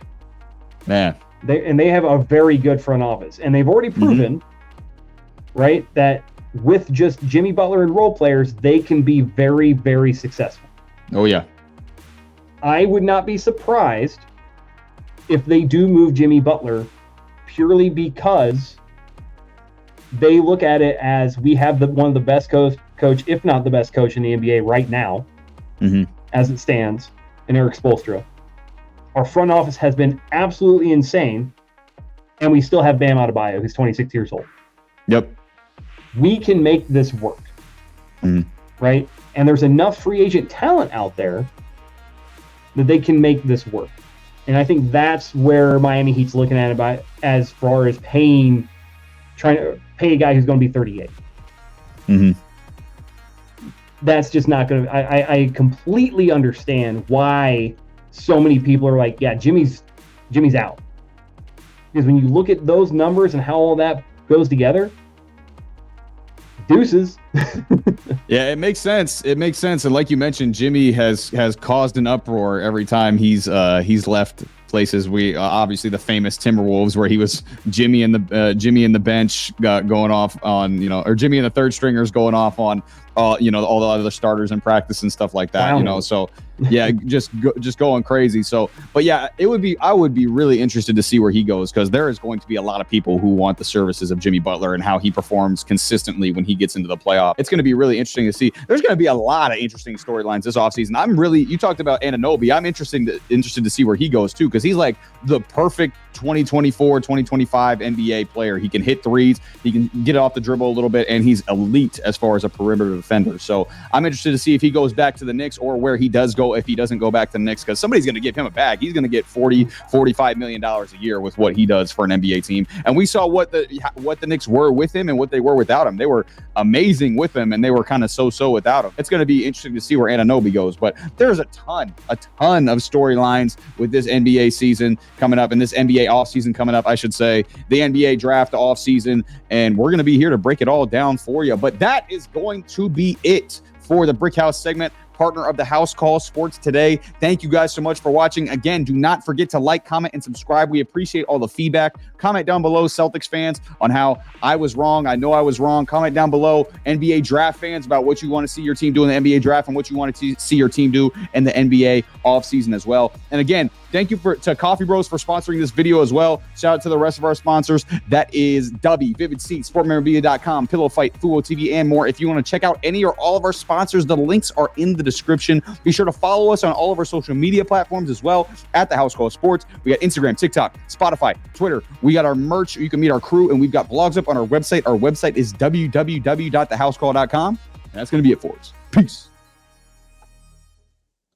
Man. They have a very good front office, and they've already proven, right, that with just Jimmy Butler and role players, they can be very, very successful. Oh, yeah. I would not be surprised if they do move Jimmy Butler purely because they look at it as we have one of the best coach, if not the best coach in the NBA right now, as it stands, in Eric Spoelstra. Our front office has been absolutely insane, and we still have Bam Adebayo, who's 26 years old. Yep. We can make this work, right? And there's enough free agent talent out there that they can make this work. And I think that's where Miami Heat's looking at it as far as trying to pay a guy who's going to be 38. That's just not going to. I completely understand why so many people are like, yeah, Jimmy's out. Because when you look at those numbers and how all that goes together, deuces. Yeah, it makes sense. It makes sense. And like you mentioned, Jimmy has caused an uproar every time he's left places. We obviously the famous Timberwolves where he was Jimmy in the bench going off on, or Jimmy and the third stringers going off on all the other starters in practice and stuff like that. Wow. So yeah, just going crazy. So, but yeah, I would be really interested to see where he goes, because there is going to be a lot of people who want the services of Jimmy Butler and how he performs consistently when he gets into the playoff. It's going to be really interesting to see. There's going to be a lot of interesting storylines this offseason. You talked about Anunoby. I'm interested to see where he goes too, because he's like the perfect 2024, 2025 NBA player. He can hit threes. He can get it off the dribble a little bit, and he's elite as far as a perimeter defender. So I'm interested to see if he goes back to the Knicks or where he does go go if he doesn't go back to the Knicks, because somebody's going to give him a bag. He's going to get $40-45 million a year with what he does for an NBA team. And we saw what the Knicks were with him and what they were without him. They were amazing with him, and they were kind of so-so without him. It's going to be interesting to see where Anunoby goes, but there's a ton of storylines with this NBA season coming up, and this NBA offseason coming up, I should say, the NBA draft offseason, and we're going to be here to break it all down for you. But that is going to be it for the Brick House segment, partner of the House Call Sports today. Thank you guys so much for watching. Again, do not forget to like, comment, and subscribe. We appreciate all the feedback. Comment down below, Celtics fans, on how I was wrong. I know I was wrong. Comment down below, NBA draft fans, about what you want to see your team do in the NBA draft and what you want to see your team do in the NBA offseason as well. And again, thank you to Coffee Bros for sponsoring this video as well. Shout out to the rest of our sponsors. That is Dubby, Vivid Seats, SportMemorabilia.com, Pillow Fight, Fubo TV, and more. If you want to check out any or all of our sponsors, the links are in the description. Be sure to follow us on all of our social media platforms as well at the House Call Sports. We got Instagram, TikTok, Spotify, Twitter. We got our merch. You can meet our crew, and we've got blogs up on our website. Our website is www.thehousecall.com. And that's going to be it for us. Peace.